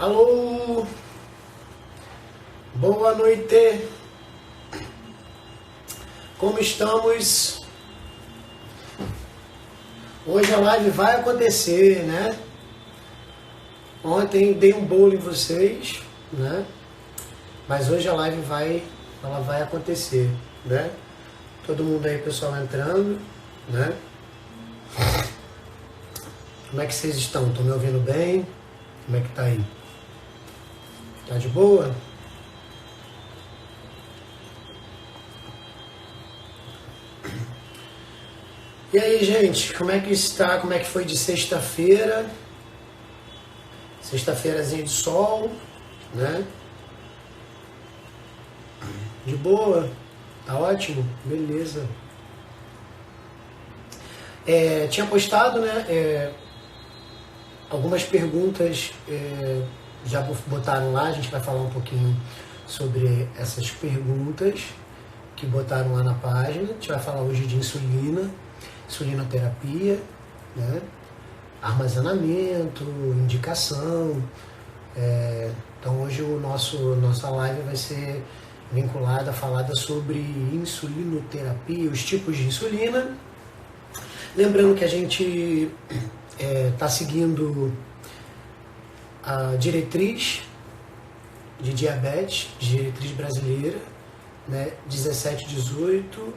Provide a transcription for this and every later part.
Alô, boa noite, como estamos? Hoje a live vai acontecer, né? Ontem dei um bolo em vocês, né? Mas hoje a live vai acontecer, né? Todo mundo aí, pessoal, entrando, né? Como é que vocês estão? Estão me ouvindo bem? Como é que tá aí? Tá de boa? E aí, gente, como é que está? Como é que foi de sexta-feira? Sexta-feirazinha de sol, né? De boa? Tá ótimo? Beleza. Tinha postado, né? Algumas perguntas já botaram lá, a gente vai falar um pouquinho sobre essas perguntas que botaram lá na página. A gente vai falar hoje de insulina, insulinoterapia, né? Armazenamento, indicação. Então hoje nossa live vai ser vinculada, falada sobre insulinoterapia, os tipos de insulina. Lembrando que a gente está seguindo a diretriz de diabetes, diretriz brasileira, né, 17, 18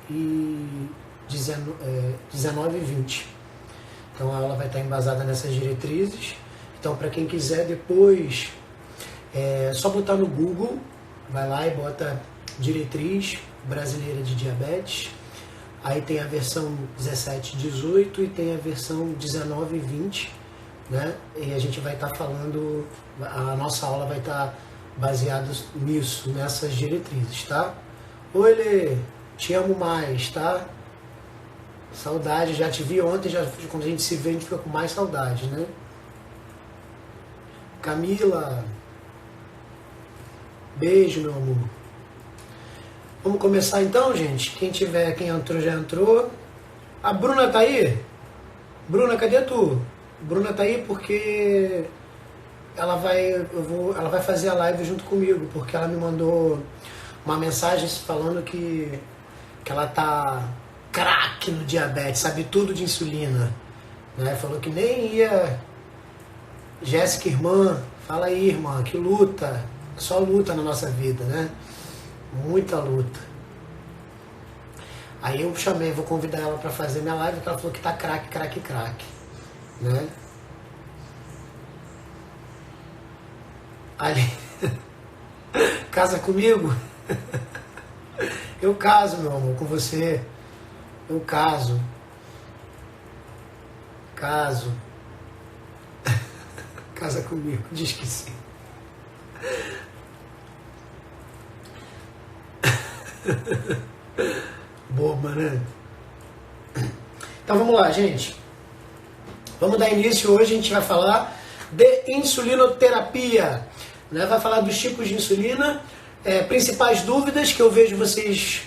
e 19 e 20. Então a aula vai estar embasada nessas diretrizes. Então para quem quiser depois, só botar no Google, vai lá e bota diretriz brasileira de diabetes. Aí tem a versão 17 e 18 e tem a versão 19 e 20, né? E a gente vai estar falando, a nossa aula vai estar baseada nisso, nessas diretrizes, tá? Oi, Lê, te amo mais, tá? Saudade, já te vi ontem, quando a gente se vê, a gente fica com mais saudade, né? Camila, beijo, meu amor. Vamos começar então, gente? Quem entrou, já entrou. A Bruna tá aí? Bruna, cadê tu? Bruna tá aí porque ela vai fazer a live junto comigo, porque ela me mandou uma mensagem falando que ela tá craque no diabetes, sabe tudo de insulina, né? Falou que nem ia. Jéssica, irmã, fala aí, irmã, que luta, só luta na nossa vida, né? Muita luta. Aí eu chamei, vou convidar ela para fazer minha live, porque ela falou que tá craque, né? Ali, casa comigo? Eu caso, meu amor, com você. Eu caso. Casa comigo, diz que sim. Boba, né? Então vamos lá, gente. Vamos dar início hoje, a gente vai falar de insulinoterapia, né? Vai falar dos tipos de insulina, principais dúvidas que eu vejo vocês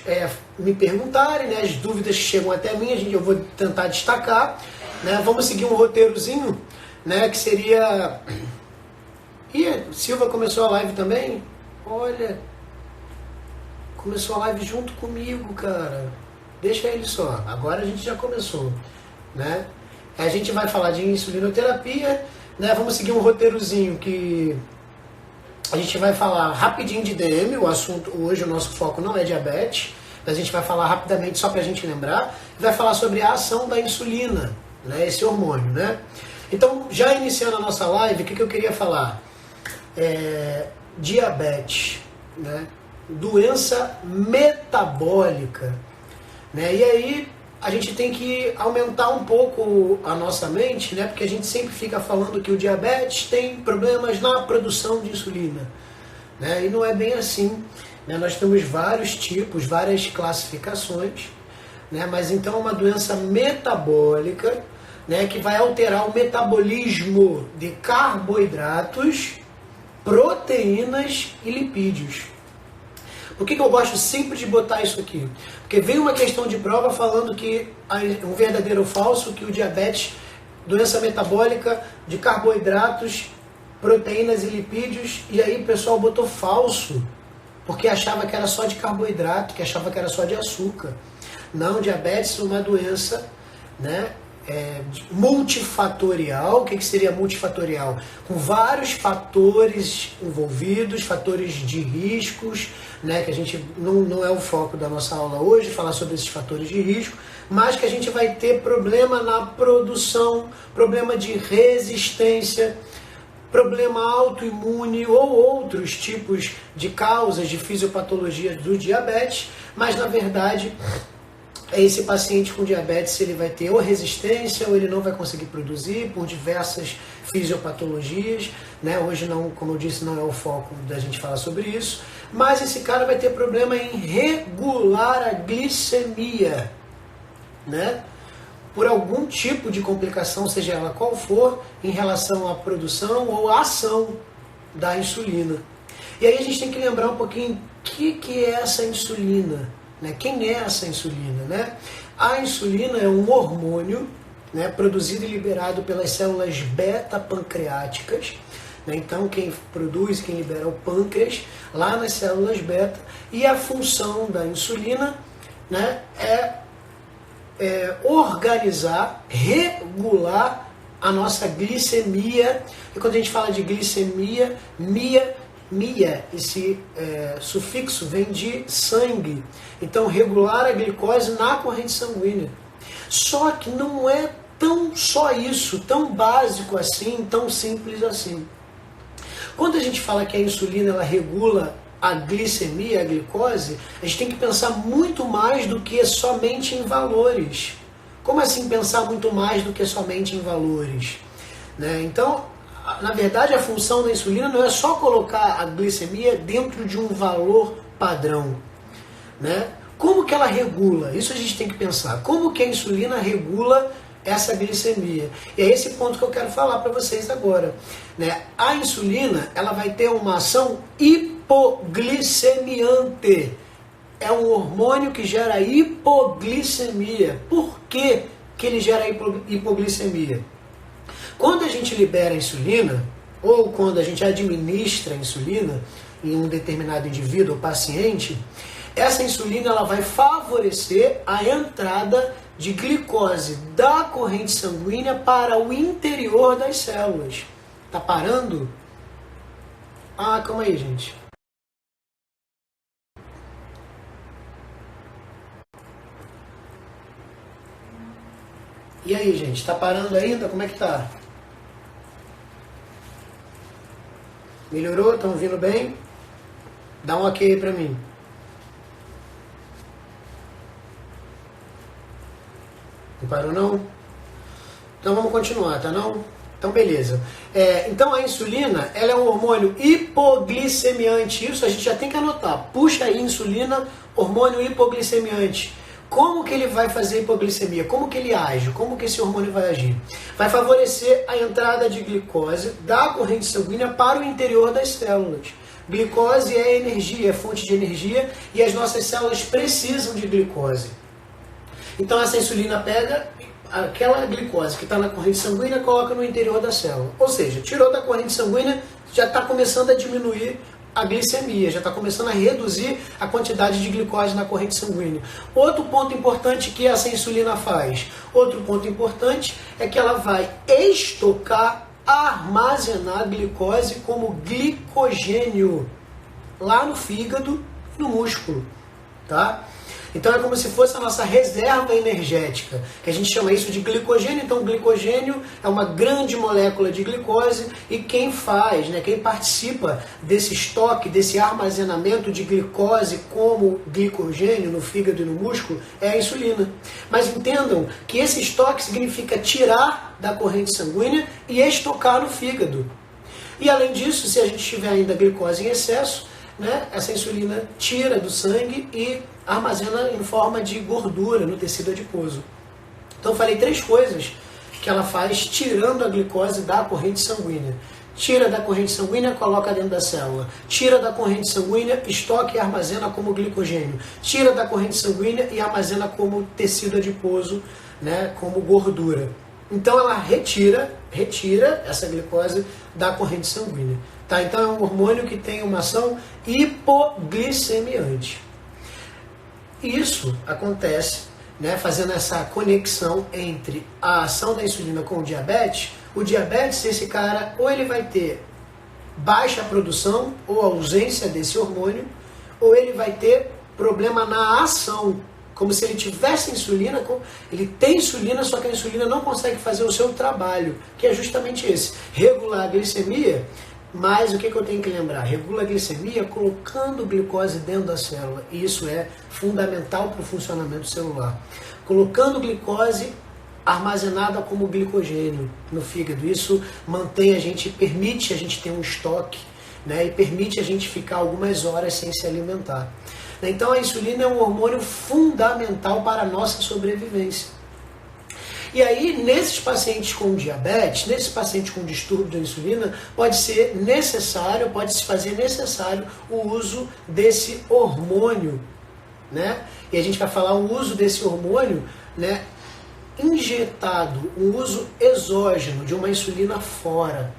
me perguntarem, né? As dúvidas que chegam até mim, eu vou tentar destacar, né? Vamos seguir um roteirozinho, né? Que seria... Ih, Silva começou a live também? Olha... Começou a live junto comigo, cara. Deixa ele só. Agora a gente já começou, né? A gente vai falar de insulinoterapia, né? Vamos seguir um roteirozinho que a gente vai falar rapidinho de DM. O assunto hoje, o nosso foco não é diabetes, mas a gente vai falar rapidamente só pra gente lembrar. Vai falar sobre a ação da insulina, né? Esse hormônio, né? Então, já iniciando a nossa live, o que eu queria falar? Diabetes, né? Doença metabólica, né? E aí a gente tem que aumentar um pouco a nossa mente, né? Porque a gente sempre fica falando que o diabetes tem problemas na produção de insulina, né? E não é bem assim, né? Nós temos vários tipos, várias classificações, né? Mas então é uma doença metabólica, né? Que vai alterar o metabolismo de carboidratos, proteínas e lipídios. Por que eu gosto sempre de botar isso aqui? Porque vem uma questão de prova falando que um verdadeiro ou falso, que o diabetes, doença metabólica de carboidratos proteínas e lipídios, e aí o pessoal botou falso, porque achava que era só de carboidrato, que achava que era só de açúcar. Não, diabetes é uma doença, né, multifatorial. O que seria multifatorial? Com vários fatores envolvidos, fatores de riscos, né, que a gente não é o foco da nossa aula hoje, falar sobre esses fatores de risco, mas que a gente vai ter problema na produção, problema de resistência, problema autoimune ou outros tipos de causas de fisiopatologia do diabetes, mas na verdade esse paciente com diabetes ele vai ter ou resistência ou ele não vai conseguir produzir por diversas fisiopatologias, né? Hoje não, como eu disse, não é o foco da gente falar sobre isso, mas esse cara vai ter problema em regular a glicemia, né? Por algum tipo de complicação, seja ela qual for, em relação à produção ou à ação da insulina. E aí a gente tem que lembrar um pouquinho o que é essa insulina, né? Quem é essa insulina, né? A insulina é um hormônio, né, produzido e liberado pelas células beta-pancreáticas, né? Então quem produz, quem libera é o pâncreas, lá nas células beta, e a função da insulina, né, é organizar, regular a nossa glicemia. E quando a gente fala de glicemia, esse sufixo vem de sangue. Então, regular a glicose na corrente sanguínea. Só que não é tão só isso, tão básico assim, tão simples assim. Quando a gente fala que a insulina ela regula a glicemia, a glicose, a gente tem que pensar muito mais do que somente em valores. Como assim pensar muito mais do que somente em valores? Né? Então, na verdade, a função da insulina não é só colocar a glicemia dentro de um valor padrão. Né? Como que ela regula? Isso a gente tem que pensar. Como que a insulina regula essa glicemia? E é esse ponto que eu quero falar para vocês agora. Né? A insulina ela vai ter uma ação hipoglicemiante. É um hormônio que gera hipoglicemia. Por que ele gera hipoglicemia? Quando a gente libera a insulina, ou quando a gente administra a insulina em um determinado indivíduo ou paciente, essa insulina ela vai favorecer a entrada de glicose da corrente sanguínea para o interior das células. Tá parando? Ah, calma aí, gente. E aí, gente, tá parando ainda? Como é que tá? Melhorou? Estão ouvindo bem? Dá um ok aí pra mim. Não parou não? Então vamos continuar, tá não? Então beleza. Então a insulina, ela é um hormônio hipoglicemiante. Isso a gente já tem que anotar. Puxa aí insulina, hormônio hipoglicemiante. Como que ele vai fazer hipoglicemia? Como que ele age? Como que esse hormônio vai agir? Vai favorecer a entrada de glicose da corrente sanguínea para o interior das células. Glicose é energia, é fonte de energia e as nossas células precisam de glicose. Então essa insulina pega aquela glicose que está na corrente sanguínea e coloca no interior da célula. Ou seja, tirou da corrente sanguínea, já está começando a diminuir a glicemia, já está começando a reduzir a quantidade de glicose na corrente sanguínea. Outro ponto importante que essa insulina faz, outro ponto importante é que ela vai estocar, armazenar glicose como glicogênio lá no fígado e no músculo, tá? Então é como se fosse a nossa reserva energética, que a gente chama isso de glicogênio. Então o glicogênio é uma grande molécula de glicose e quem faz, né, quem participa desse estoque, desse armazenamento de glicose como glicogênio no fígado e no músculo é a insulina. Mas entendam que esse estoque significa tirar da corrente sanguínea e estocar no fígado. E além disso, se a gente tiver ainda glicose em excesso, né, essa insulina tira do sangue e armazena em forma de gordura no tecido adiposo. Então eu falei 3 coisas que ela faz tirando a glicose da corrente sanguínea. Tira da corrente sanguínea, coloca dentro da célula. Tira da corrente sanguínea, estoca e armazena como glicogênio. Tira da corrente sanguínea e armazena como tecido adiposo, né, como gordura. Então ela retira essa glicose da corrente sanguínea. Tá? Então é um hormônio que tem uma ação hipoglicemiante. Isso acontece, né, fazendo essa conexão entre a ação da insulina com o diabetes. O diabetes, esse cara, ou ele vai ter baixa produção ou ausência desse hormônio, ou ele vai ter problema na ação, como se ele tivesse insulina, ele tem insulina, só que a insulina não consegue fazer o seu trabalho, que é justamente esse, regular a glicemia. Mas o que eu tenho que lembrar? Regula a glicemia colocando glicose dentro da célula, e isso é fundamental para o funcionamento celular. Colocando glicose armazenada como glicogênio no fígado, isso mantém a gente, permite a gente ter um estoque, né, e permite a gente ficar algumas horas sem se alimentar. Então a insulina é um hormônio fundamental para a nossa sobrevivência. E aí, nesses pacientes com diabetes, nesses pacientes com distúrbio da insulina, pode se fazer necessário o uso desse hormônio, né? E a gente vai falar o uso desse hormônio, né, injetado, um uso exógeno de uma insulina fora,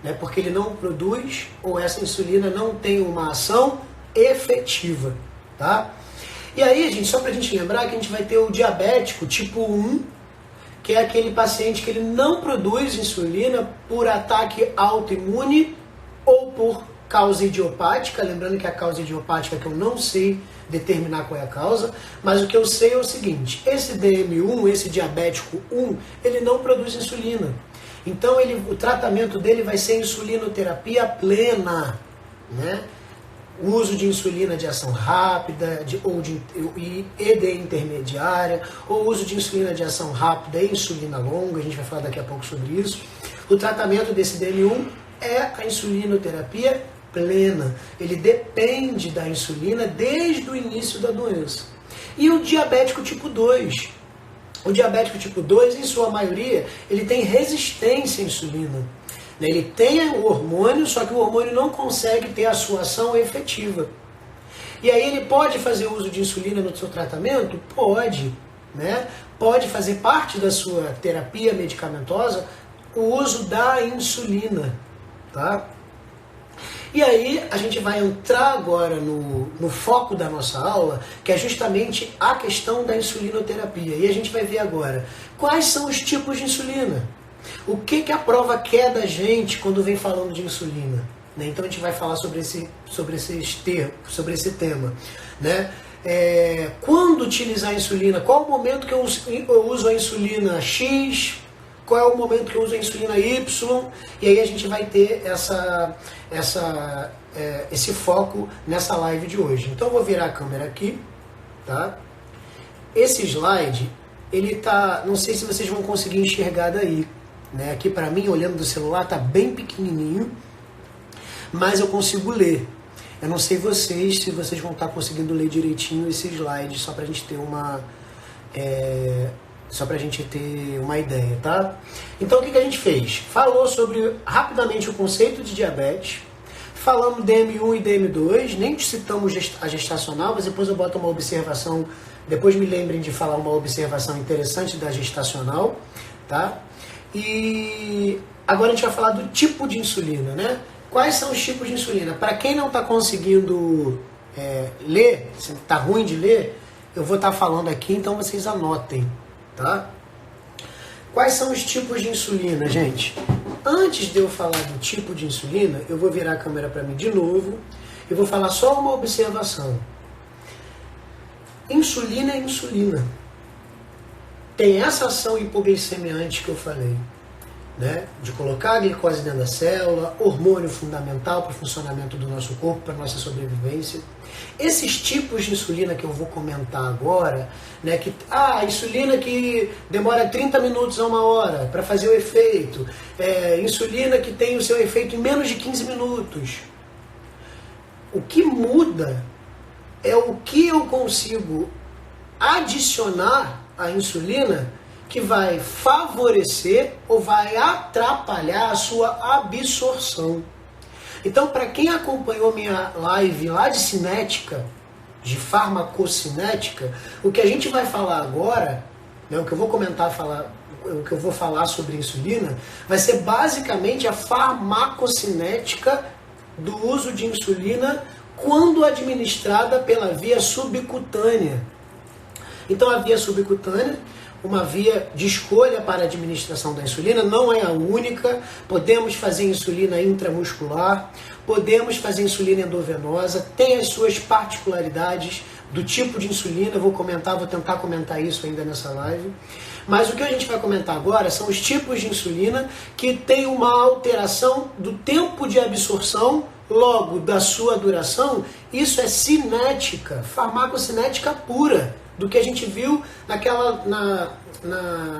né? Porque ele não produz, ou essa insulina não tem uma ação efetiva, tá? E aí, gente, só pra gente lembrar que a gente vai ter o diabético tipo 1, que é aquele paciente que ele não produz insulina por ataque autoimune ou por causa idiopática, lembrando que a causa idiopática é que eu não sei determinar qual é a causa, mas o que eu sei é o seguinte, esse DM1, esse diabético 1, ele não produz insulina. Então o tratamento dele vai ser insulinoterapia plena, né? O uso de insulina de ação rápida e de intermediária, ou uso de insulina de ação rápida e insulina longa, a gente vai falar daqui a pouco sobre isso. O tratamento desse DM1 é a insulinoterapia plena. Ele depende da insulina desde o início da doença. E o diabético tipo 2? O diabético tipo 2, em sua maioria, ele tem resistência à insulina. Ele tem o hormônio, só que o hormônio não consegue ter a sua ação efetiva. E aí ele pode fazer uso de insulina no seu tratamento? Pode, né? Pode fazer parte da sua terapia medicamentosa o uso da insulina, tá? E aí a gente vai entrar agora no foco da nossa aula, que é justamente a questão da insulinoterapia. E a gente vai ver agora quais são os tipos de insulina. O que a prova quer da gente quando vem falando de insulina? Né? Então a gente vai falar sobre esse tema. Né? Quando utilizar a insulina? Qual o momento que eu uso a insulina X? Qual é o momento que eu uso a insulina Y? E aí a gente vai ter esse foco nessa live de hoje. Então eu vou virar a câmera aqui. Tá? Esse slide, ele tá, não sei se vocês vão conseguir enxergar daí. Né? Aqui para mim, olhando do celular, tá bem pequenininho, mas eu consigo ler. Eu não sei vocês, se vocês vão estar conseguindo ler direitinho esse slide, só para a gente ter uma ideia, tá? Então o que a gente fez? Falou sobre rapidamente o conceito de diabetes, falamos DM1 e DM2, nem citamos a gestacional, mas depois eu boto uma observação, depois me lembrem de falar uma observação interessante da gestacional, tá? E agora a gente vai falar do tipo de insulina, né? Quais são os tipos de insulina? Para quem não está conseguindo ler, se está ruim de ler, eu vou estar falando aqui, então vocês anotem, tá? Quais são os tipos de insulina, gente? Antes de eu falar do tipo de insulina, eu vou virar a câmera para mim de novo e vou falar só uma observação. Insulina é insulina. Tem essa ação hipoglicemiante que eu falei, né? De colocar a glicose dentro da célula, hormônio fundamental para o funcionamento do nosso corpo, para a nossa sobrevivência. Esses tipos de insulina que eu vou comentar agora, né? A insulina que demora 30 minutos a 1 hora para fazer o efeito, insulina que tem o seu efeito em menos de 15 minutos. O que muda é o que eu consigo adicionar à insulina que vai favorecer ou vai atrapalhar a sua absorção. Então, para quem acompanhou minha live lá de cinética, de farmacocinética, o que a gente vai falar agora, né, o que eu vou comentar o que eu vou falar sobre insulina, vai ser basicamente a farmacocinética do uso de insulina quando administrada pela via subcutânea. Então a via subcutânea, uma via de escolha para a administração da insulina, não é a única. Podemos fazer insulina intramuscular, podemos fazer insulina endovenosa, tem as suas particularidades do tipo de insulina. Eu vou tentar comentar isso ainda nessa live. Mas o que a gente vai comentar agora são os tipos de insulina que tem uma alteração do tempo de absorção, logo da sua duração. Isso é cinética, farmacocinética pura, do que a gente viu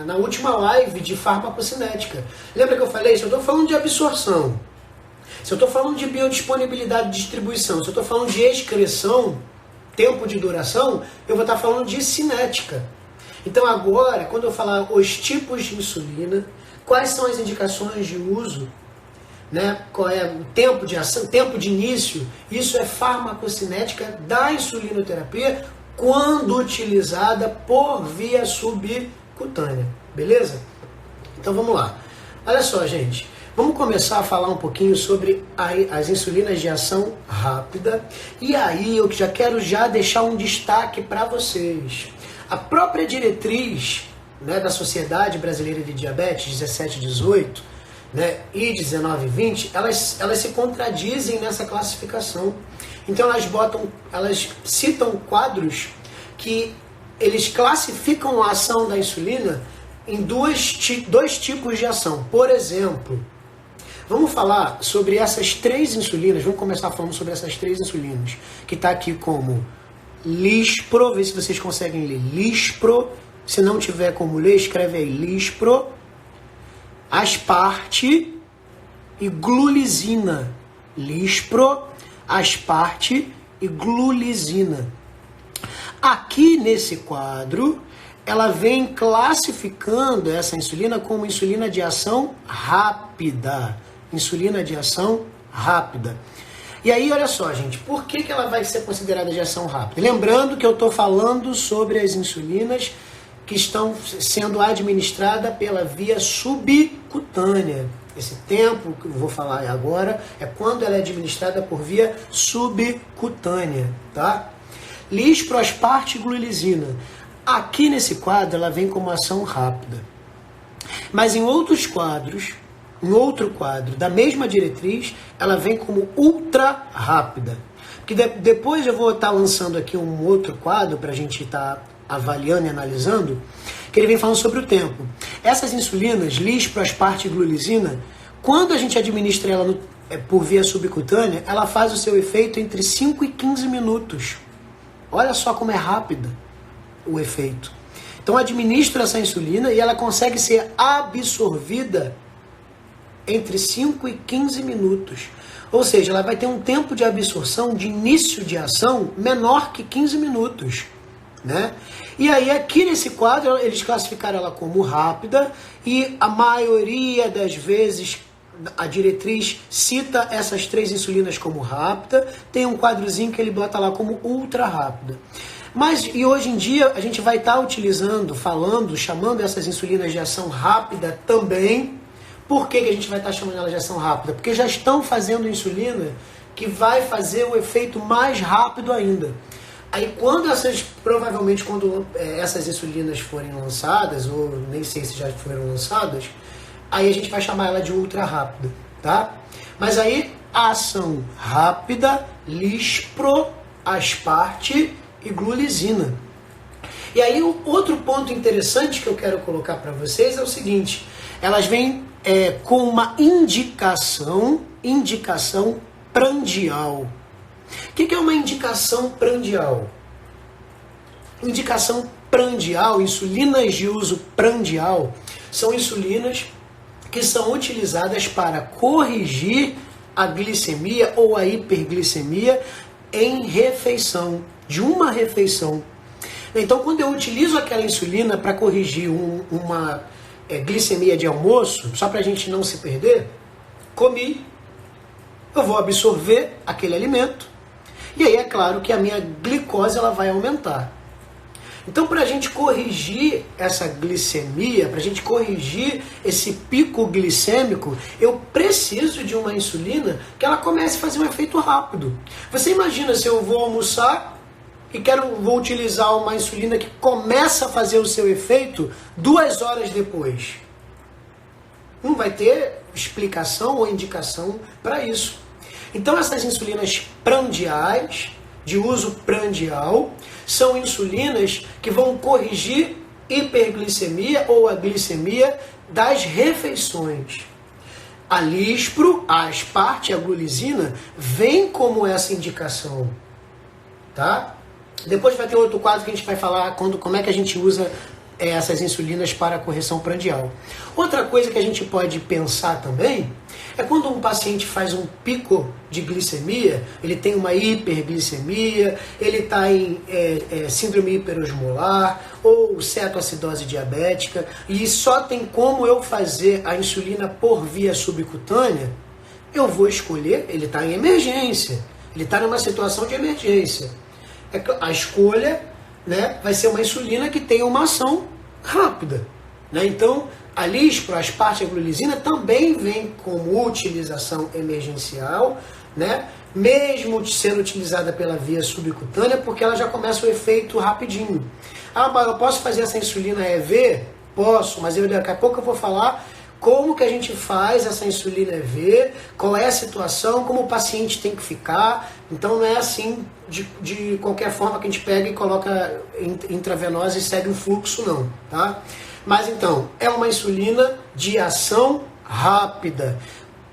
na última live de farmacocinética. Lembra que eu falei? Se eu estou falando de absorção, se eu estou falando de biodisponibilidade e distribuição, se eu estou falando de excreção, tempo de duração, eu vou estar falando de cinética. Então agora, quando eu falar os tipos de insulina, quais são as indicações de uso, né? Qual é o tempo de ação, tempo de início, isso é farmacocinética da insulinoterapia quando utilizada por via subcutânea, beleza? Então vamos lá. Olha só, gente, vamos começar a falar um pouquinho sobre as insulinas de ação rápida. E aí eu já quero deixar um destaque para vocês. A própria diretriz, né, da Sociedade Brasileira de Diabetes 1718, né, e 1920, elas se contradizem nessa classificação. Então elas citam quadros que eles classificam a ação da insulina em dois tipos de ação. Por exemplo, vamos falar sobre essas três insulinas, vamos começar falando sobre essas três insulinas, que está aqui como Lispro, vê se vocês conseguem ler, Lispro, se não tiver como ler, escreve aí, Lispro, Asparte e Glulizina. Lispro, Asparte e Glulizina. Aqui nesse quadro, ela vem classificando essa insulina como insulina de ação rápida. Insulina de ação rápida. E aí, olha só, gente, por que ela vai ser considerada de ação rápida? Lembrando que eu estou falando sobre as insulinas que estão sendo administradas pela via subcutânea. Esse tempo que eu vou falar agora é quando ela é administrada por via subcutânea, tá? Lispro, Asparte e Glulizina. Aqui nesse quadro ela vem como ação rápida. Mas em outros quadros, em outro quadro da mesma diretriz, ela vem como ultra rápida. Porque depois eu vou estar lançando aqui um outro quadro para a gente estar avaliando e analisando, que ele vem falando sobre o tempo. Essas insulinas, Lispro, Asparte e Glulizina, quando a gente administra ela por via subcutânea, ela faz o seu efeito entre 5 e 15 minutos. Olha só como é rápida o efeito. Então administra essa insulina e ela consegue ser absorvida entre 5 e 15 minutos. Ou seja, ela vai ter um tempo de absorção de início de ação menor que 15 minutos. Né? E aí aqui nesse quadro eles classificaram ela como rápida e a maioria das vezes a diretriz cita essas três insulinas como rápida. Tem um quadrozinho que ele bota lá como ultra rápida. Mas e hoje em dia a gente vai estar utilizando, chamando essas insulinas de ação rápida também. Por que a gente vai estar chamando elas de ação rápida? Porque já estão fazendo insulina que vai fazer o efeito mais rápido ainda. Aí provavelmente quando essas insulinas forem lançadas, ou nem sei se já foram lançadas, aí a gente vai chamar ela de ultra rápida, tá? Mas aí a ação rápida, Lispro, Asparte e Glulizina. E aí o outro ponto interessante que eu quero colocar para vocês é o seguinte, elas vêm com uma indicação prandial. O que é uma indicação prandial? Indicação prandial, insulinas de uso prandial, são insulinas que são utilizadas para corrigir a glicemia ou a hiperglicemia em refeição, de uma refeição. Então, quando eu utilizo aquela insulina para corrigir uma glicemia de almoço, só para a gente não se perder, comi, eu vou absorver aquele alimento, e aí é claro que a minha glicose ela vai aumentar. Então, para a gente corrigir essa glicemia, para a gente corrigir esse pico glicêmico, eu preciso de uma insulina que ela comece a fazer um efeito rápido. Você imagina se eu vou almoçar e vou utilizar uma insulina que começa a fazer o seu efeito 2 horas depois. Não vai ter explicação ou indicação para isso. Então, essas insulinas prandiais, de uso prandial, são insulinas que vão corrigir hiperglicemia ou a glicemia das refeições. A lispro, a asparte e a glulizina vem como essa indicação, tá? Depois vai ter outro quadro que a gente vai falar como é que a gente usa essas insulinas para a correção prandial. Outra coisa que a gente pode pensar também é quando um paciente faz um pico de glicemia, ele tem uma hiperglicemia, ele está em síndrome hiperosmolar ou cetoacidose diabética e só tem como eu fazer a insulina por via subcutânea, eu vou escolher, ele está em emergência, ele está numa situação de emergência. A escolha, né, vai ser uma insulina que tenha uma ação rápida, né? Então, a lispro, a asparte e a glulizina também vem como utilização emergencial, né? Mesmo sendo utilizada pela via subcutânea, porque ela já começa o efeito rapidinho. Ah, mas eu posso fazer essa insulina EV? Posso, mas daqui a pouco eu vou falar como que a gente faz essa insulina EV, qual é a situação, como o paciente tem que ficar. Então não é assim de qualquer forma que a gente pega e coloca intravenosa e segue o fluxo, não, tá? Mas então, é uma insulina de ação rápida.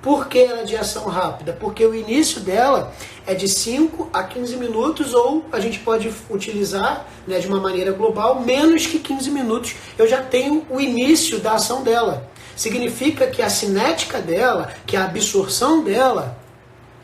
Por que ela é de ação rápida? Porque o início dela é de 5 a 15 minutos, ou a gente pode utilizar, né, de uma maneira global, menos que 15 minutos. Eu já tenho o início da ação dela. Significa que a cinética dela, que a absorção dela,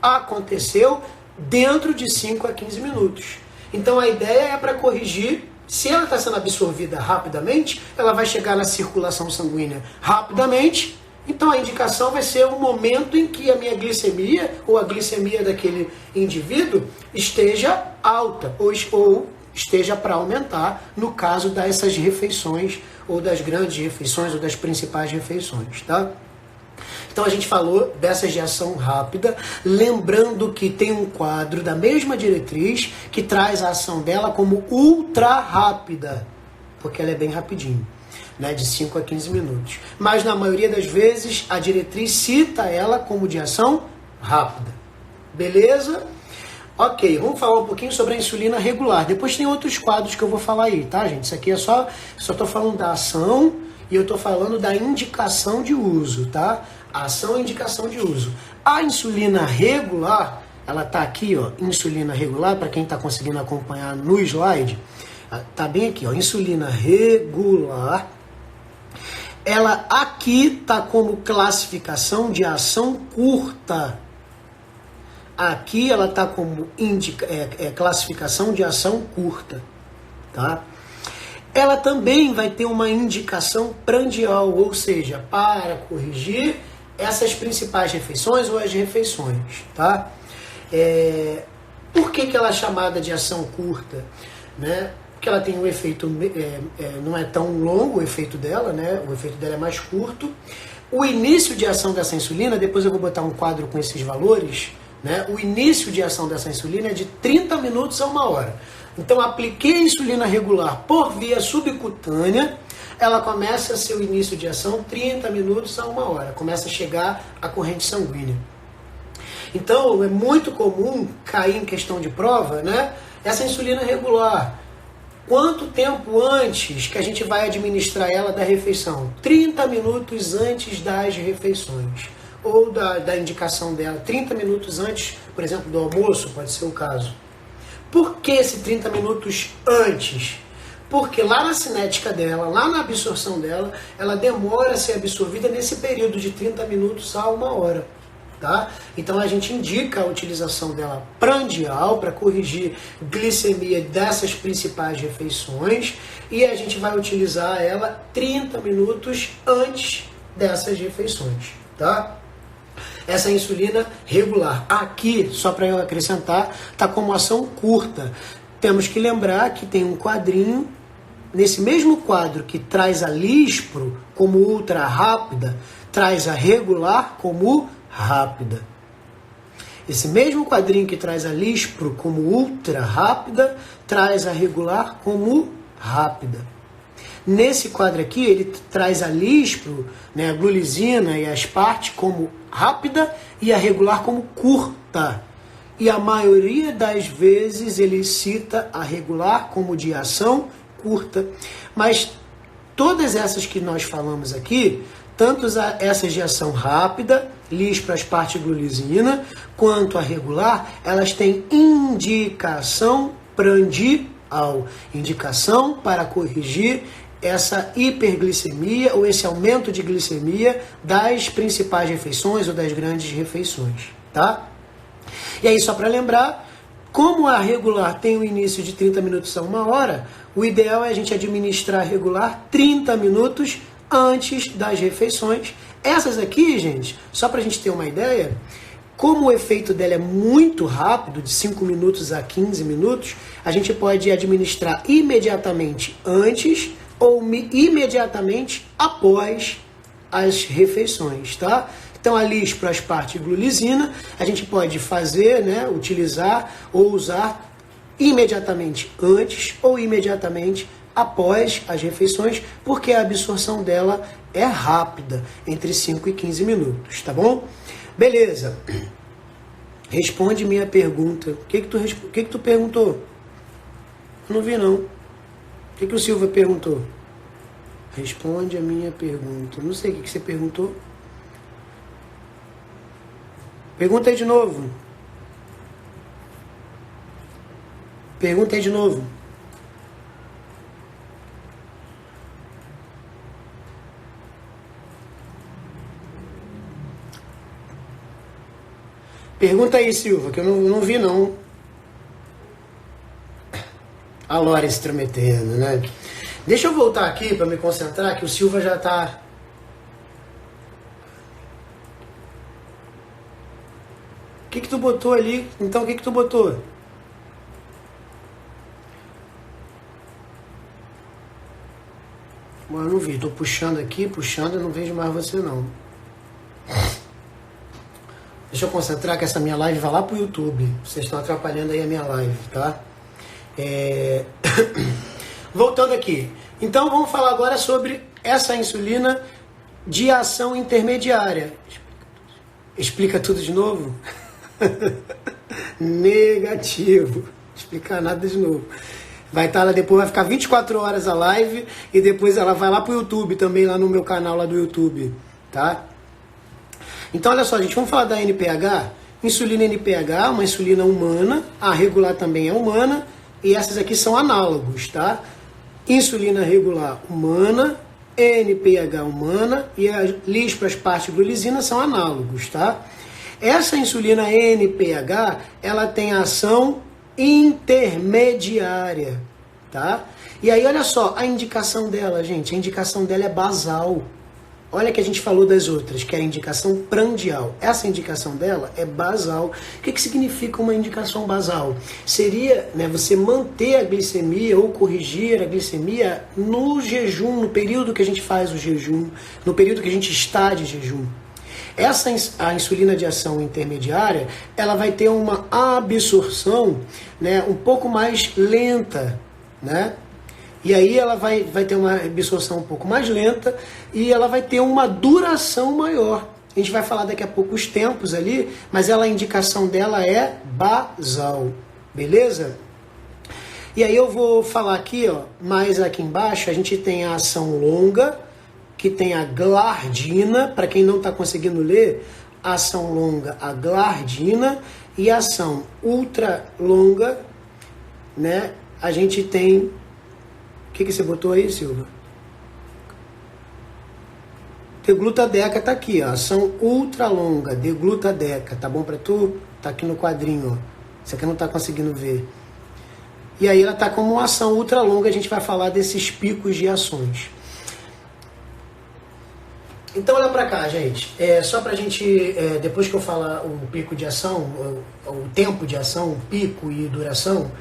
aconteceu dentro de 5 a 15 minutos. Então a ideia é para corrigir. Se ela está sendo absorvida rapidamente, ela vai chegar na circulação sanguínea rapidamente. Então a indicação vai ser o momento em que a minha glicemia ou a glicemia daquele indivíduo esteja alta ou esteja para aumentar, no caso dessas refeições ou das grandes refeições ou das principais refeições, tá? Então a gente falou dessas de ação rápida, lembrando que tem um quadro da mesma diretriz que traz a ação dela como ultra rápida, porque ela é bem rapidinho, né, de 5 a 15 minutos. Mas na maioria das vezes a diretriz cita ela como de ação rápida. Beleza? Ok, vamos falar um pouquinho sobre a insulina regular. Depois tem outros quadros que eu vou falar aí, tá, gente? Isso aqui é só estou falando da ação e eu estou falando da indicação de uso, tá? Ação e indicação de uso. A insulina regular, ela tá aqui, ó, insulina regular, para quem está conseguindo acompanhar no slide, tá bem aqui, ó, insulina regular. Ela aqui tá como classificação de ação curta. Aqui ela tá como classificação de ação curta, tá? Ela também vai ter uma indicação prandial, ou seja, para corrigir essas principais refeições ou as refeições, tá? Por que ela é chamada de ação curta, né? Porque ela tem um efeito, não é tão longo o efeito dela, né? O efeito dela é mais curto. O início de ação dessa insulina, depois eu vou botar um quadro com esses valores, né? O início de ação dessa insulina é de 30 minutos a 1 hora. Então, apliquei a insulina regular por via subcutânea, ela começa seu início de ação 30 minutos a 1 hora. Começa a chegar a corrente sanguínea. Então, é muito comum cair em questão de prova, né? Essa insulina regular. Quanto tempo antes que a gente vai administrar ela da refeição? 30 minutos antes das refeições. Ou da indicação dela. 30 minutos antes, por exemplo, do almoço, pode ser o caso. Por que esse 30 minutos antes? Porque lá na cinética dela, lá na absorção dela, ela demora a ser absorvida nesse período de 30 minutos a 1 hora. Tá? Então a gente indica a utilização dela prandial para corrigir glicemia dessas principais refeições e a gente vai utilizar ela 30 minutos antes dessas refeições. Tá? Essa insulina regular. Aqui, só para eu acrescentar, está como ação curta. Temos que lembrar que tem um quadrinho nesse mesmo quadro que traz a lispro como ultra rápida, traz a regular como rápida. Esse mesmo quadrinho que traz a lispro como ultra rápida, traz a regular como rápida. Nesse quadro aqui, ele traz a lispro, né, a glulisina e as partes como rápida e a regular como curta. E a maioria das vezes ele cita a regular como de ação curta. Mas todas essas que nós falamos aqui, tanto essas de ação rápida, lispro, as partes glulisina, quanto a regular, elas têm indicação prandial, indicação para corrigir essa hiperglicemia ou esse aumento de glicemia das principais refeições ou das grandes refeições, tá? E aí, só para lembrar, como a regular tem um início de 30 minutos a 1 hora, o ideal é a gente administrar a regular 30 minutos antes das refeições. Essas aqui, gente, só para a gente ter uma ideia, como o efeito dela é muito rápido, de 5 minutos a 15 minutos, a gente pode administrar imediatamente antes ou imediatamente após as refeições, tá? Então, a lispro, as partes glulisina, a gente pode fazer, né, utilizar ou usar imediatamente antes ou imediatamente após as refeições, porque a absorção dela é rápida, entre 5 e 15 minutos, tá bom? Beleza. Responde minha pergunta. O que tu perguntou? Eu não vi, não. O que o Silva perguntou? Responde a minha pergunta. Não sei o que você perguntou. Pergunta aí de novo. Pergunta aí de novo. Pergunta aí, Silva, que eu não vi, não. A Lore se intrometendo, né? Deixa eu voltar aqui para me concentrar, que o Silva já tá... O que tu botou ali? Então, o que tu botou? Bom, eu não vi. Tô puxando aqui, puxando, eu não vejo mais você, não. Deixa eu concentrar que essa minha live vai lá pro YouTube. Vocês estão atrapalhando aí a minha live, tá? Voltando aqui. Então, vamos falar agora sobre essa insulina de ação intermediária. Explica tudo de novo? Negativo. Explicar nada de novo. Vai estar lá depois, vai ficar 24 horas a live e depois ela vai lá pro YouTube também, lá no meu canal lá do YouTube, tá? Então, olha só, gente, vamos falar da NPH. Insulina NPH, uma insulina humana, a regular também é humana, e essas aqui são análogos, tá? Insulina regular humana, NPH humana e a lispro, as partes glulisina são análogos, tá? Essa insulina NPH, ela tem ação intermediária, tá? E aí, olha só, a indicação dela, gente, a indicação dela é basal. Olha que a gente falou das outras, que era indicação prandial. Essa indicação dela é basal. O que significa uma indicação basal? Seria, né, você manter a glicemia ou corrigir a glicemia no jejum, no período que a gente faz o jejum, no período que a gente está de jejum. A insulina de ação intermediária, ela vai ter uma absorção, né, um pouco mais lenta, né? E aí ela vai ter uma absorção um pouco mais lenta e ela vai ter uma duração maior. A gente vai falar daqui a pouco os tempos ali, mas a indicação dela é basal, beleza? E aí eu vou falar aqui, ó, mais aqui embaixo, a gente tem a ação longa, que tem a glardina, para quem não está conseguindo ler, a ação longa, a glardina, e a ação ultra longa, né, a gente tem... O que você botou aí, Silva? Deglutadeca tá aqui, ó. Ação ultra longa, deglutadeca. Tá bom pra tu? Tá aqui no quadrinho, ó. Você aqui não tá conseguindo ver. E aí ela tá como uma ação ultra longa, a gente vai falar desses picos de ações. Então olha pra cá, gente. Só pra gente, depois que eu falar o pico de ação, o tempo de ação, o pico e duração,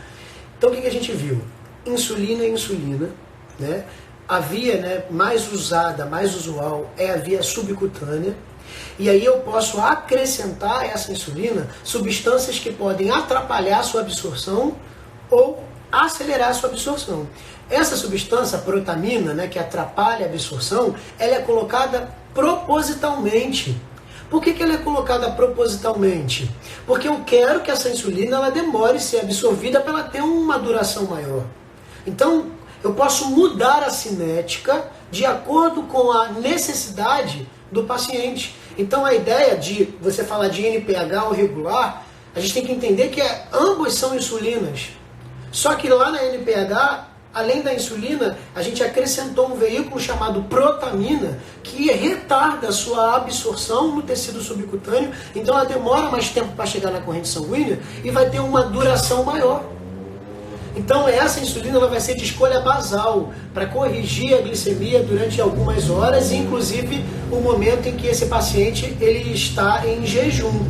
então o que a gente viu? Insulina, né? A via, né, mais usada, mais usual é a via subcutânea. E aí eu posso acrescentar a essa insulina substâncias que podem atrapalhar a sua absorção ou acelerar a sua absorção. Essa substância, a protamina, né, que atrapalha a absorção, ela é colocada propositalmente. Por que ela é colocada propositalmente? Porque eu quero que essa insulina ela demore a ser absorvida para ela ter uma duração maior. Então, eu posso mudar a cinética de acordo com a necessidade do paciente. Então, a ideia de você falar de NPH ou regular, a gente tem que entender que ambos são insulinas. Só que lá na NPH, além da insulina, a gente acrescentou um veículo chamado protamina, que retarda a sua absorção no tecido subcutâneo, então ela demora mais tempo para chegar na corrente sanguínea e vai ter uma duração maior. Então essa insulina ela vai ser de escolha basal, para corrigir a glicemia durante algumas horas, inclusive o momento em que esse paciente ele está em jejum.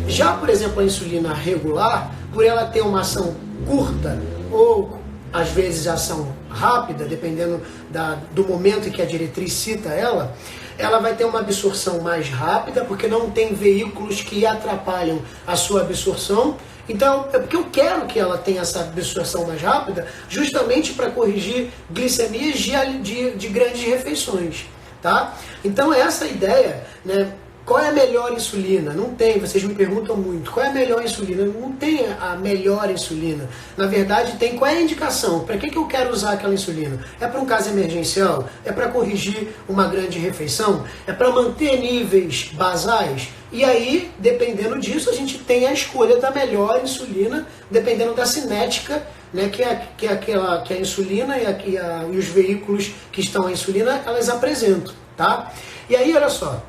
Já, por exemplo, a insulina regular, por ela ter uma ação curta ou às vezes ação rápida, dependendo do momento em que a diretriz cita ela vai ter uma absorção mais rápida, porque não tem veículos que atrapalham a sua absorção. Então, é porque eu quero que ela tenha essa absorção mais rápida, justamente para corrigir glicemias de grandes refeições, tá? Então, essa ideia, né? Qual é a melhor insulina? Não tem, vocês me perguntam muito. Qual é a melhor insulina? Não tem a melhor insulina. Na verdade, tem qual é a indicação? Para que eu quero usar aquela insulina? É para um caso emergencial? É para corrigir uma grande refeição? É para manter níveis basais? E aí, dependendo disso, a gente tem a escolha da melhor insulina, dependendo da cinética, né, que a insulina e os veículos que estão a insulina, elas apresentam, tá? E aí, olha só.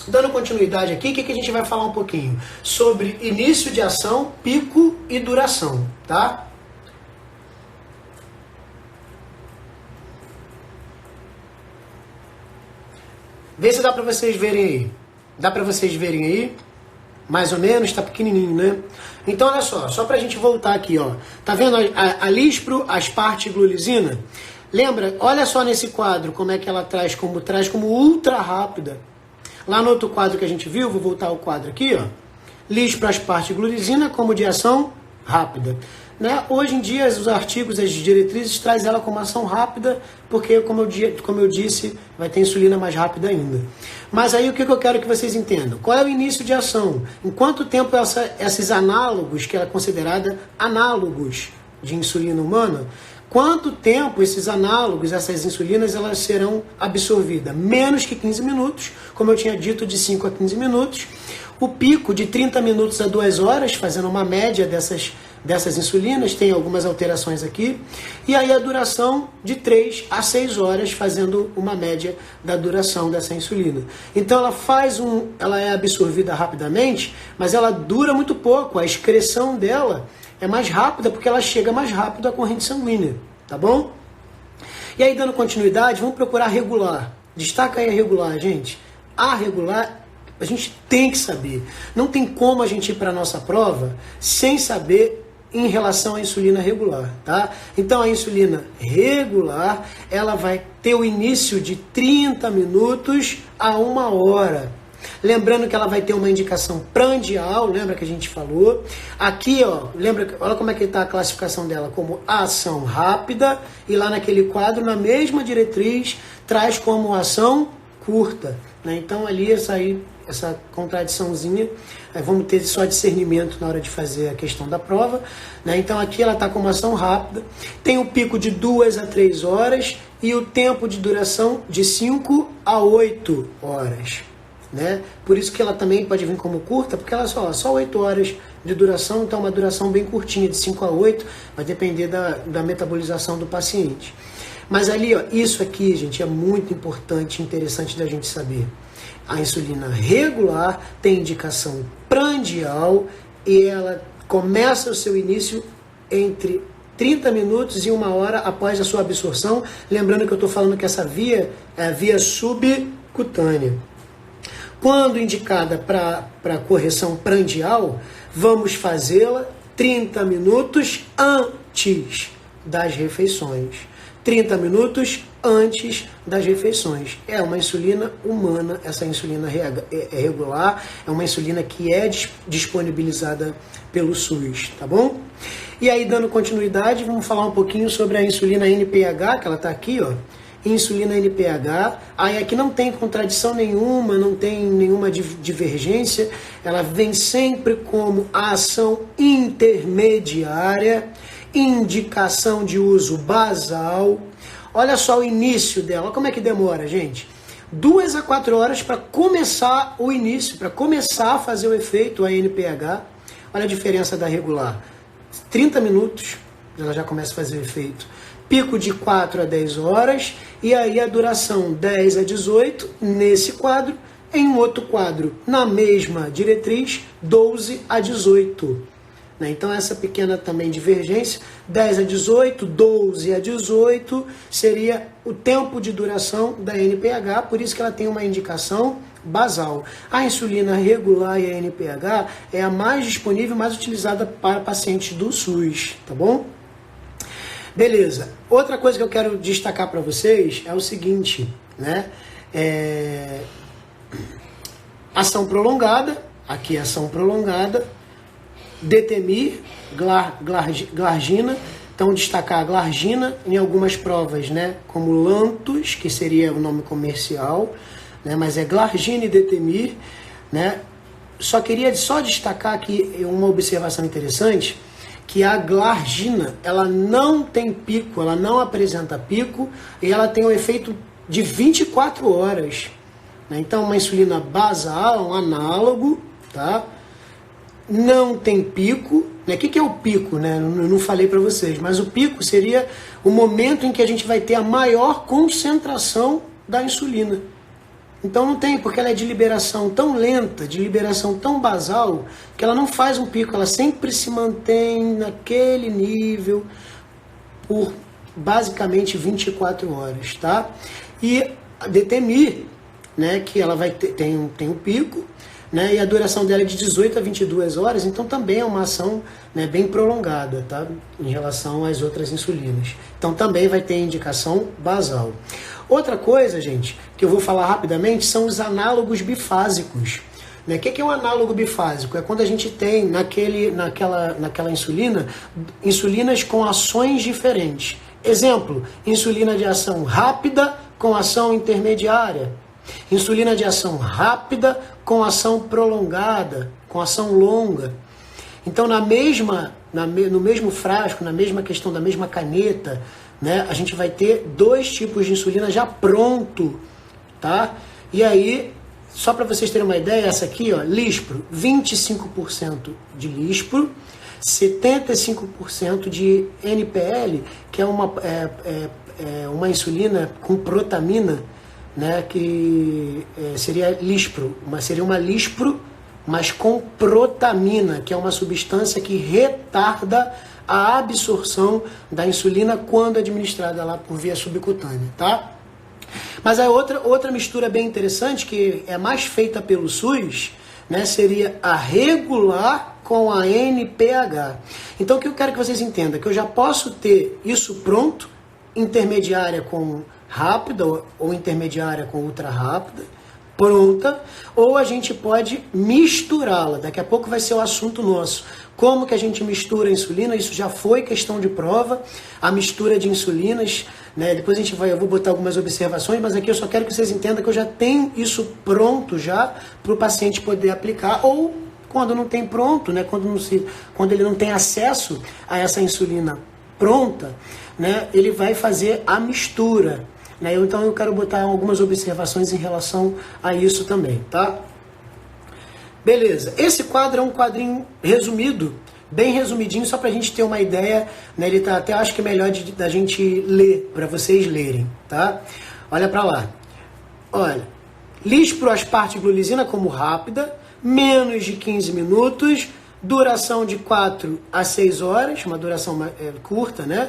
Dando continuidade aqui, o que a gente vai falar um pouquinho? Sobre início de ação, pico e duração, tá? Vê se dá para vocês verem aí. Dá para vocês verem aí? Mais ou menos, tá pequenininho, né? Então, olha só pra gente voltar aqui, ó. Tá vendo a lispro, aspartate e glulisina? Lembra? Olha só nesse quadro como é que ela traz como ultra rápida. Lá no outro quadro que a gente viu, vou voltar ao quadro aqui, ó. Lispro, aspartate e glulisina como de ação rápida. Né? Hoje em dia, os artigos, as diretrizes, traz ela como ação rápida, porque, como eu disse, vai ter insulina mais rápida ainda. Mas aí o que eu quero que vocês entendam? Qual é o início de ação? Em quanto tempo esses análogos, que ela é considerada análogos de insulina humana, quanto tempo esses análogos, essas insulinas, elas serão absorvidas? Menos que 15 minutos, como eu tinha dito, de 5 a 15 minutos. O pico de 30 minutos a 2 horas, fazendo uma média dessas insulinas, tem algumas alterações aqui. E aí a duração de 3 a 6 horas, fazendo uma média da duração dessa insulina. Então ela é absorvida rapidamente, mas ela dura muito pouco. A excreção dela é mais rápida porque ela chega mais rápido à corrente sanguínea, tá bom? E aí, dando continuidade, vamos procurar regular. Destaca aí a regular, gente. A regular, a gente tem que saber. Não tem como a gente ir para a nossa prova sem saber em relação à insulina regular, tá? Então, a insulina regular, ela vai ter o início de 30 minutos a 1 hora. Lembrando que ela vai ter uma indicação prandial, lembra que a gente falou? Aqui, ó, olha como é que está a classificação dela, como ação rápida, e lá naquele quadro, na mesma diretriz, traz como ação curta, né? Então ali essa contradiçãozinha, vamos ter só discernimento na hora de fazer a questão da prova, né? Então aqui ela está como ação rápida, tem o pico de 2 a 3 horas e o tempo de duração de 5 a 8 horas. Né? Por isso que ela também pode vir como curta, porque ela só 8 horas de duração, então uma duração bem curtinha, de 5 a 8, vai depender da metabolização do paciente. Mas ali, ó, isso aqui, gente, é muito importante e interessante da gente saber. A insulina regular tem indicação prandial e ela começa o seu início entre 30 minutos e 1 hora após a sua absorção. Lembrando que eu estou falando que essa via é a via subcutânea. Quando indicada para correção prandial, vamos fazê-la 30 minutos antes das refeições. 30 minutos antes das refeições. É uma insulina humana, essa insulina regular, é uma insulina que é disponibilizada pelo SUS, tá bom? E aí, dando continuidade, vamos falar um pouquinho sobre a insulina NPH, que ela está aqui, ó. Insulina NPH, aí aqui não tem contradição nenhuma, não tem nenhuma divergência, ela vem sempre como a ação intermediária, indicação de uso basal. Olha só o início dela, como é que demora, gente? 2 a 4 horas para começar o início, para começar a fazer o efeito, a NPH. Olha a diferença da regular. 30 minutos, ela já começa a fazer o efeito. Pico de 4 a 10 horas, e aí a duração 10 a 18, nesse quadro. Em outro quadro, na mesma diretriz, 12 a 18. Então essa pequena também divergência, 10 a 18, 12 a 18, seria o tempo de duração da NPH, por isso que ela tem uma indicação basal. A insulina regular e a NPH é a mais disponível, mais utilizada para pacientes do SUS, tá bom? Beleza. Outra coisa que eu quero destacar para vocês é o seguinte, né? Ação prolongada, aqui ação prolongada, Detemir, glargina, então destacar a glargina em algumas provas, né, como Lantus, que seria o nome comercial, né, mas é glargina e Detemir, né. Queria destacar aqui uma observação interessante, que a glargina, ela não tem pico, ela não apresenta pico, e ela tem um efeito de 24 horas, né. Então uma insulina basal, um análogo, tá? Não tem pico, né? O que é o pico, né? Eu não falei para vocês, mas o pico seria o momento em que a gente vai ter a maior concentração da insulina. Então não tem, porque ela é de liberação tão lenta, de liberação tão basal, que ela não faz um pico, ela sempre se mantém naquele nível por basicamente 24 horas, tá? E a Detemir, né, que ela vai ter, tem um pico, né, e a duração dela é de 18 a 22 horas, então também é uma ação, né, bem prolongada, tá, em relação às outras insulinas. Então também vai ter indicação basal. Outra coisa, gente, que eu vou falar rapidamente, são os análogos bifásicos. Né? O que é um análogo bifásico? É quando a gente tem naquela insulina, insulinas com ações diferentes. Exemplo, insulina de ação rápida com ação intermediária. Insulina de ação rápida com ação prolongada, com ação longa. Então, no mesmo frasco, na mesma questão da mesma caneta, né, a gente vai ter 2 tipos de insulina já pronto, tá? E aí, só para vocês terem uma ideia, essa aqui, ó, Lispro, 25% de Lispro, 75% de NPL, que é uma insulina com protamina, né, que seria Lispro, seria uma Lispro, mas com protamina, que é uma substância que retarda a absorção da insulina quando administrada lá por via subcutânea, tá? Mas a outra mistura bem interessante, que é mais feita pelo SUS, né, seria a regular com a NPH. Então o que eu quero que vocês entendam, que eu já posso ter isso pronto, intermediária com rápida ou intermediária com ultra rápida, pronta, ou a gente pode misturá-la. Daqui a pouco vai ser o assunto nosso. Como que a gente mistura a insulina? Isso já foi questão de prova, a mistura de insulinas, né? Depois eu vou botar algumas observações, mas aqui eu só quero que vocês entendam que eu já tenho isso pronto já para o paciente poder aplicar, ou quando não tem pronto, né? Quando ele não tem acesso a essa insulina pronta, né? Ele vai fazer a mistura. Né? Então eu quero botar algumas observações em relação a isso também, tá? Beleza, esse quadro é um quadrinho resumido, bem resumidinho, só para a gente ter uma ideia, né? Ele tá até, acho que é melhor da gente ler, para vocês lerem, tá? Olha para lá. Olha, Lispro aspartate glulisina como rápida, menos de 15 minutos, duração de 4 a 6 horas, uma duração curta, né?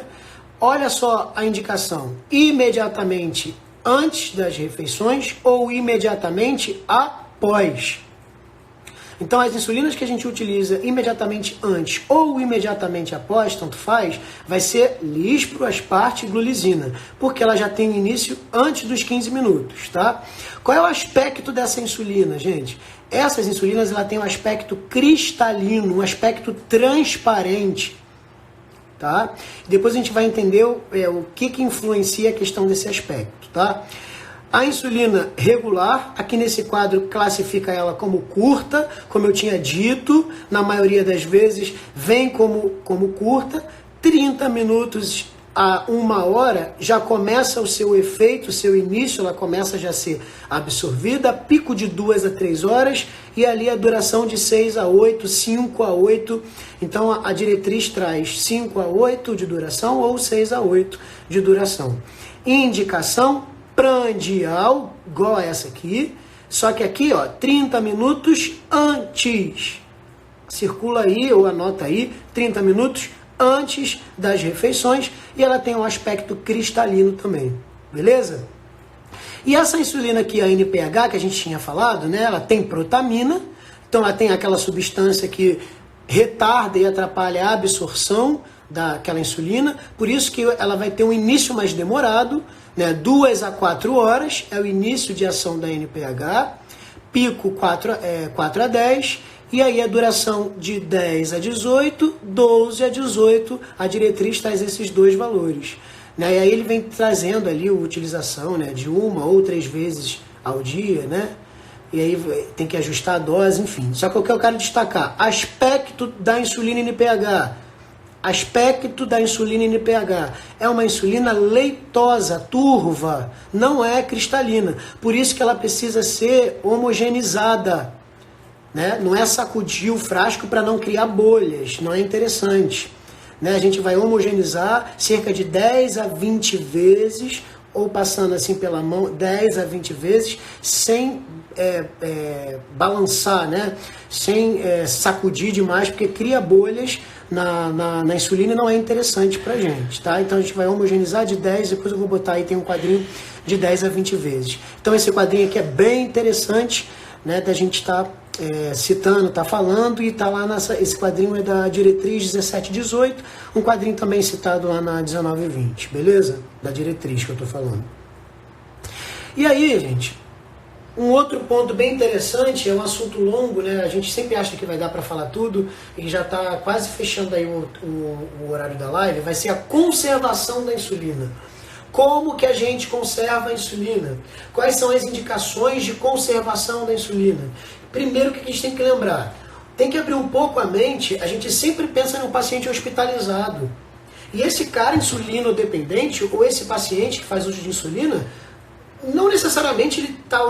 Olha só a indicação, imediatamente antes das refeições ou imediatamente após. Então as insulinas que a gente utiliza imediatamente antes ou imediatamente após, tanto faz, vai ser lispro, aspartate e glulisina, porque ela já tem início antes dos 15 minutos, tá? Qual é o aspecto dessa insulina, gente? Essas insulinas ela tem um aspecto cristalino, um aspecto transparente, tá? Depois a gente vai entender o que influencia a questão desse aspecto, tá? A insulina regular, aqui nesse quadro classifica ela como curta, como eu tinha dito, na maioria das vezes vem como curta, 30 minutos a 1 hora já começa o seu efeito, o seu início, ela começa já a ser absorvida, pico de 2 a 3 horas e ali a duração de 6 a 8, 5 a 8, então a diretriz traz 5 a 8 de duração ou 6 a 8 de duração. Indicação prandial, igual a essa aqui, só que aqui, ó, 30 minutos antes. Circula aí ou anota aí, 30 minutos antes das refeições e ela tem um aspecto cristalino também, beleza? E essa insulina aqui, a NPH, que a gente tinha falado, né, ela tem protamina, então ela tem aquela substância que retarda e atrapalha a absorção daquela insulina, por isso que ela vai ter um início mais demorado, né, 2 a 4 horas é o início de ação da NPH, pico 4 a 10, e aí a duração de 10 a 18, 12 a 18, a diretriz traz esses dois valores. Né, e aí ele vem trazendo ali a utilização, né, de 1 ou 3 vezes ao dia, né? E aí tem que ajustar a dose, enfim. Só que o que eu quero destacar, aspecto da insulina NPH. Aspecto da insulina NPH. É uma insulina leitosa, turva, não é cristalina. Por isso que ela precisa ser homogeneizada. Né? Não é sacudir o frasco para não criar bolhas, não é interessante. Né? A gente vai homogeneizar cerca de 10 a 20 vezes, ou passando assim pela mão, 10 a 20 vezes, sem balançar, né? Sem sacudir demais, porque cria bolhas na insulina e não é interessante pra gente, tá? Então a gente vai homogeneizar de 10, depois eu vou botar aí, tem um quadrinho de 10 a 20 vezes. Então esse quadrinho aqui é bem interessante, né, da gente estar citando, tá falando, e tá lá esse quadrinho é da diretriz 17 e 18, um quadrinho também citado lá na 19 e 20, beleza? Da diretriz que eu tô falando. E aí, gente, um outro ponto bem interessante, é um assunto longo, né? A gente sempre acha que vai dar para falar tudo e já está quase fechando aí o horário da live, vai ser a conservação da insulina. Como que a gente conserva a insulina? Quais são as indicações de conservação da insulina? Primeiro, o que a gente tem que lembrar? Tem que abrir um pouco a mente, a gente sempre pensa no paciente hospitalizado. E esse cara insulino-dependente, ou esse paciente que faz uso de insulina, não necessariamente ele está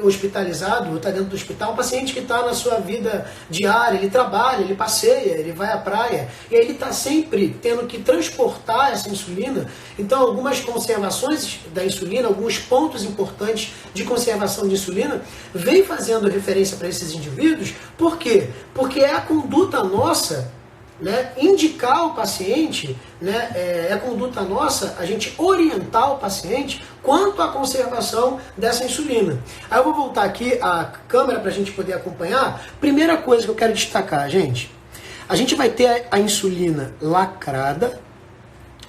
hospitalizado ou está dentro do hospital, um paciente que está na sua vida diária, ele trabalha, ele passeia, ele vai à praia, e aí ele está sempre tendo que transportar essa insulina. Então algumas conservações da insulina, alguns pontos importantes de conservação de insulina, vem fazendo referência para esses indivíduos. Por quê? Porque é a conduta nossa, né, indicar ao paciente, né, é conduta nossa a gente orientar o paciente quanto à conservação dessa insulina. Aí eu vou voltar aqui a câmera para a gente poder acompanhar. Primeira coisa que eu quero destacar, gente, a gente vai ter a insulina lacrada,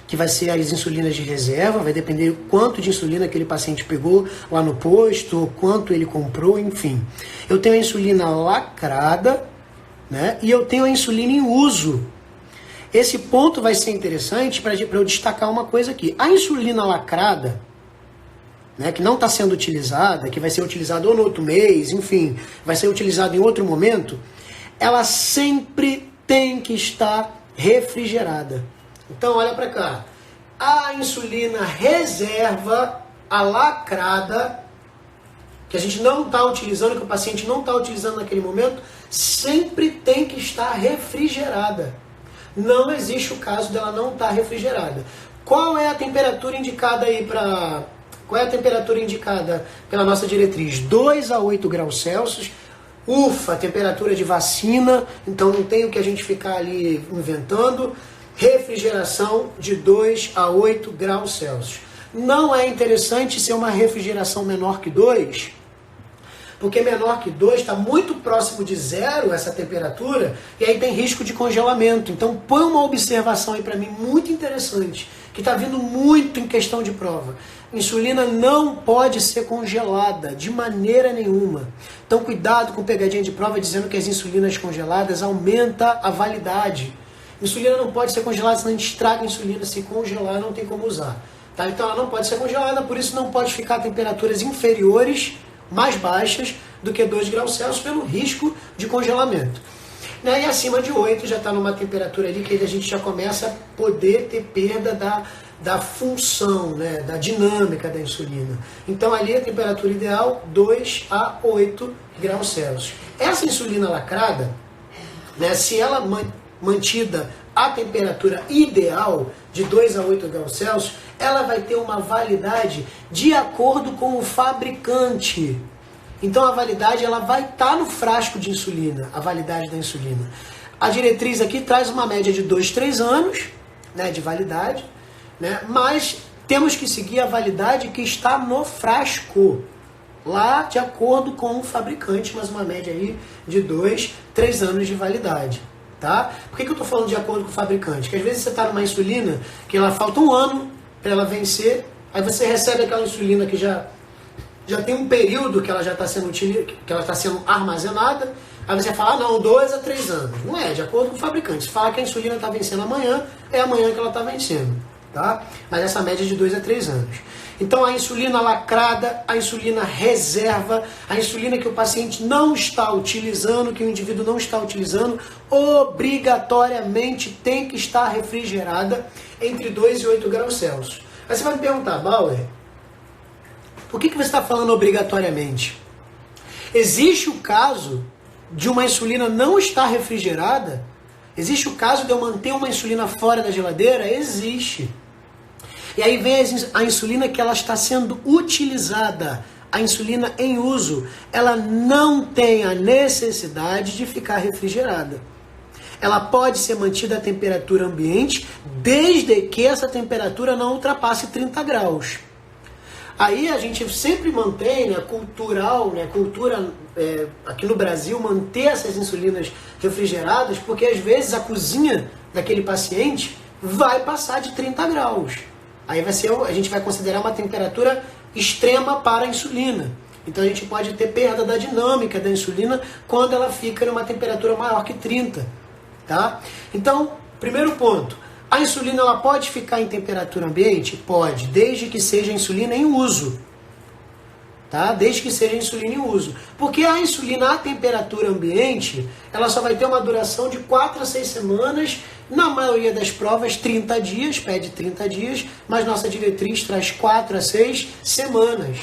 que vai ser as insulinas de reserva, vai depender quanto de insulina aquele paciente pegou lá no posto, quanto ele comprou, enfim. Eu tenho a insulina lacrada, né? E eu tenho a insulina em uso. Esse ponto vai ser interessante para eu destacar uma coisa aqui. A insulina lacrada, né, que não está sendo utilizada, que vai ser utilizada ou no outro mês, enfim, vai ser utilizada em outro momento, ela sempre tem que estar refrigerada. Então olha para cá. A insulina reserva, a lacrada, que a gente não está utilizando, que o paciente não está utilizando naquele momento, sempre tem que estar refrigerada. Não existe o caso dela não estar refrigerada. Qual é a temperatura indicada aí para... Qual é a temperatura indicada pela nossa diretriz? 2 a 8 graus Celsius. Ufa, temperatura de vacina, então não tem o que a gente ficar ali inventando. Refrigeração de 2 a 8 graus Celsius. Não é interessante ser uma refrigeração menor que 2, porque menor que 2 está muito próximo de 0 essa temperatura, e aí tem risco de congelamento. Então põe uma observação aí para mim muito interessante, que está vindo muito em questão de prova. Insulina não pode ser congelada de maneira nenhuma. Então cuidado com pegadinha de prova dizendo que as insulinas congeladas aumenta a validade. Insulina não pode ser congelada, senão a gente estraga a insulina. Se congelar não tem como usar. Tá? Então ela não pode ser congelada, por isso não pode ficar a temperaturas inferiores, mais baixas do que 2 graus Celsius pelo risco de congelamento. Né? E acima de 8 já está numa temperatura ali que a gente já começa a poder ter perda da função, né? Da dinâmica da insulina. Então ali a temperatura ideal 2 a 8 graus Celsius. Essa insulina lacrada, né? Se ela mantida a temperatura ideal de 2 a 8 graus Celsius, ela vai ter uma validade de acordo com o fabricante. Então a validade ela vai estar no frasco de insulina, a validade da insulina. A diretriz aqui traz uma média de 2, 3 anos, né, de validade, né, mas temos que seguir a validade que está no frasco, lá de acordo com o fabricante, mas uma média aí de 2, 3 anos de validade. Tá? Por que eu estou falando de acordo com o fabricante? Porque às vezes você está numa insulina que ela falta um ano para ela vencer, aí você recebe aquela insulina que já tem um período que ela já está sendo que ela está sendo armazenada, aí você fala, não, 2 a 3 anos. Não é, de acordo com o fabricante. Se fala que a insulina está vencendo amanhã, é amanhã que ela está vencendo. Tá? Mas essa média é de 2 a 3 anos. Então a insulina lacrada, a insulina reserva, a insulina que o paciente não está utilizando, que o indivíduo não está utilizando, obrigatoriamente tem que estar refrigerada entre 2 e 8 graus Celsius. Aí você vai me perguntar, Bauer, por que você está falando obrigatoriamente? Existe o caso de uma insulina não estar refrigerada? Existe o caso de eu manter uma insulina fora da geladeira? Existe. E aí vem a insulina que ela está sendo utilizada, a insulina em uso, ela não tem a necessidade de ficar refrigerada. Ela pode ser mantida a temperatura ambiente, desde que essa temperatura não ultrapasse 30 graus. Aí a gente sempre mantém, né, cultura aqui no Brasil, manter essas insulinas refrigeradas, porque às vezes a cozinha daquele paciente vai passar de 30 graus. Aí a gente vai considerar uma temperatura extrema para a insulina. Então a gente pode ter perda da dinâmica da insulina quando ela fica numa temperatura maior que 30. Tá? Então, primeiro ponto, a insulina ela pode ficar em temperatura ambiente? Pode, desde que seja insulina em uso. Tá? Desde que seja insulina em uso. Porque a insulina a temperatura ambiente, ela só vai ter uma duração de 4 a 6 semanas, na maioria das provas 30 dias, pede 30 dias, mas nossa diretriz traz 4 a 6 semanas.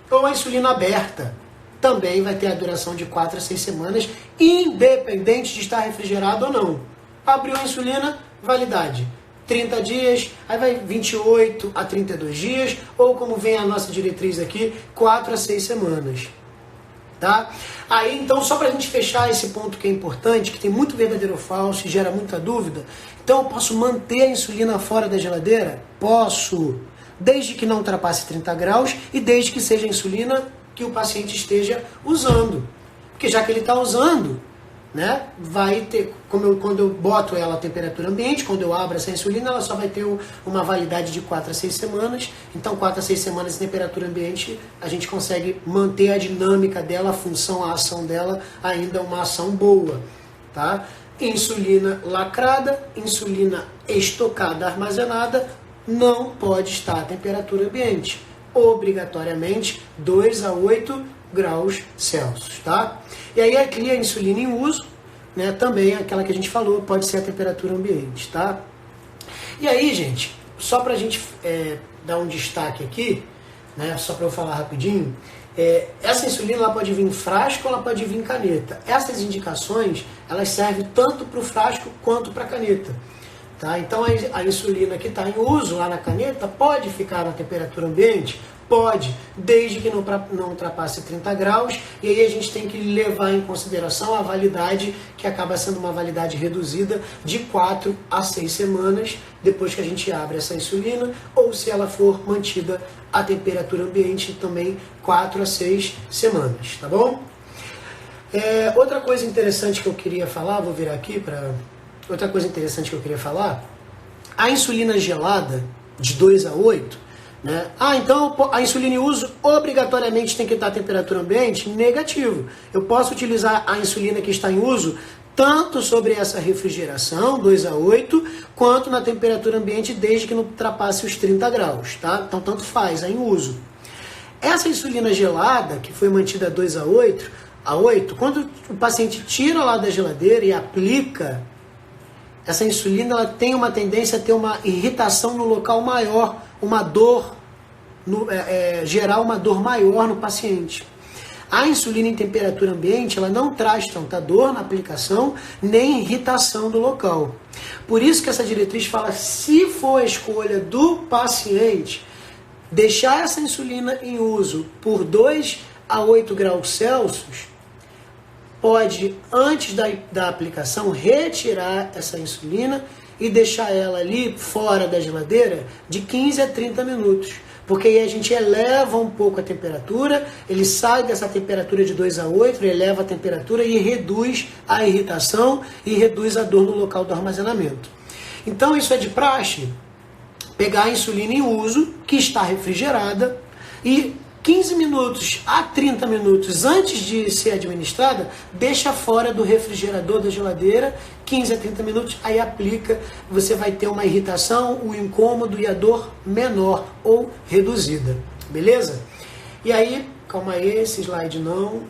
Ou a insulina aberta, também vai ter a duração de 4 a 6 semanas, independente de estar refrigerado ou não. Abriu a insulina, validade 30 dias, aí vai 28 a 32 dias, ou como vem a nossa diretriz aqui, 4 a 6 semanas. Tá? Aí, então, só para a gente fechar esse ponto que é importante, que tem muito verdadeiro ou falso e gera muita dúvida, então eu posso manter a insulina fora da geladeira? Posso, desde que não ultrapasse 30 graus e desde que seja a insulina que o paciente esteja usando. Porque já que ele está usando, né, vai ter, quando eu boto ela a temperatura ambiente, quando eu abro essa insulina, ela só vai ter uma validade de 4 a 6 semanas. Então 4 a 6 semanas em temperatura ambiente, a gente consegue manter a dinâmica dela, a função, a ação dela, ainda uma ação boa. Tá? Insulina lacrada, insulina estocada, armazenada, não pode estar a temperatura ambiente. Obrigatoriamente 2 a 8 graus Celsius, tá? E aí aqui a insulina em uso, né, também aquela que a gente falou, pode ser a temperatura ambiente, tá? E aí, gente, só pra gente dar um destaque aqui, né, só para eu falar rapidinho, essa insulina ela pode vir em frasco, ela pode vir em caneta. Essas indicações, elas servem tanto para o frasco quanto para a caneta. Tá? Então a insulina que está em uso lá na caneta pode ficar na temperatura ambiente? Pode, desde que não ultrapasse 30 graus, e aí a gente tem que levar em consideração a validade, que acaba sendo uma validade reduzida de 4 a 6 semanas, depois que a gente abre essa insulina, ou se ela for mantida a temperatura ambiente também 4 a 6 semanas, tá bom? Outra coisa interessante que eu queria falar, vou virar aqui para... Outra coisa interessante que eu queria falar, a insulina gelada, de 2 a 8, né? Então a insulina em uso obrigatoriamente tem que estar a temperatura ambiente? Negativo. Eu posso utilizar a insulina que está em uso tanto sobre essa refrigeração, 2 a 8, quanto na temperatura ambiente, desde que não ultrapasse os 30 graus, tá? Então tanto faz, é em uso. Essa insulina gelada, que foi mantida 2 a 8, quando o paciente tira lá da geladeira e aplica, essa insulina ela tem uma tendência a ter uma irritação no local maior, uma dor, gerar uma dor maior no paciente. A insulina em temperatura ambiente, ela não traz tanta dor na aplicação, nem irritação do local. Por isso que essa diretriz fala, se for a escolha do paciente, deixar essa insulina em uso por 2 a 8 graus Celsius, pode, antes da aplicação, retirar essa insulina e deixar ela ali fora da geladeira de 15 a 30 minutos. Porque aí a gente eleva um pouco a temperatura, ele sai dessa temperatura de 2 a 8, eleva a temperatura e reduz a irritação e reduz a dor no local do armazenamento. Então isso é de praxe, pegar a insulina em uso, que está refrigerada, e 15 minutos a 30 minutos antes de ser administrada, deixa fora do refrigerador da geladeira, 15 a 30 minutos, aí aplica, você vai ter uma irritação, o incômodo e a dor menor ou reduzida, beleza? E aí, calma aí, esse slide não,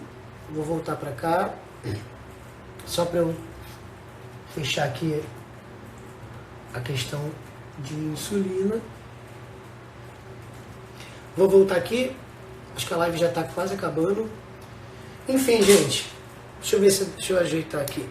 vou voltar para cá, só para eu fechar aqui a questão de insulina. Vou voltar aqui. Acho que a live já está quase acabando. Enfim, gente. Deixa eu ajeitar aqui.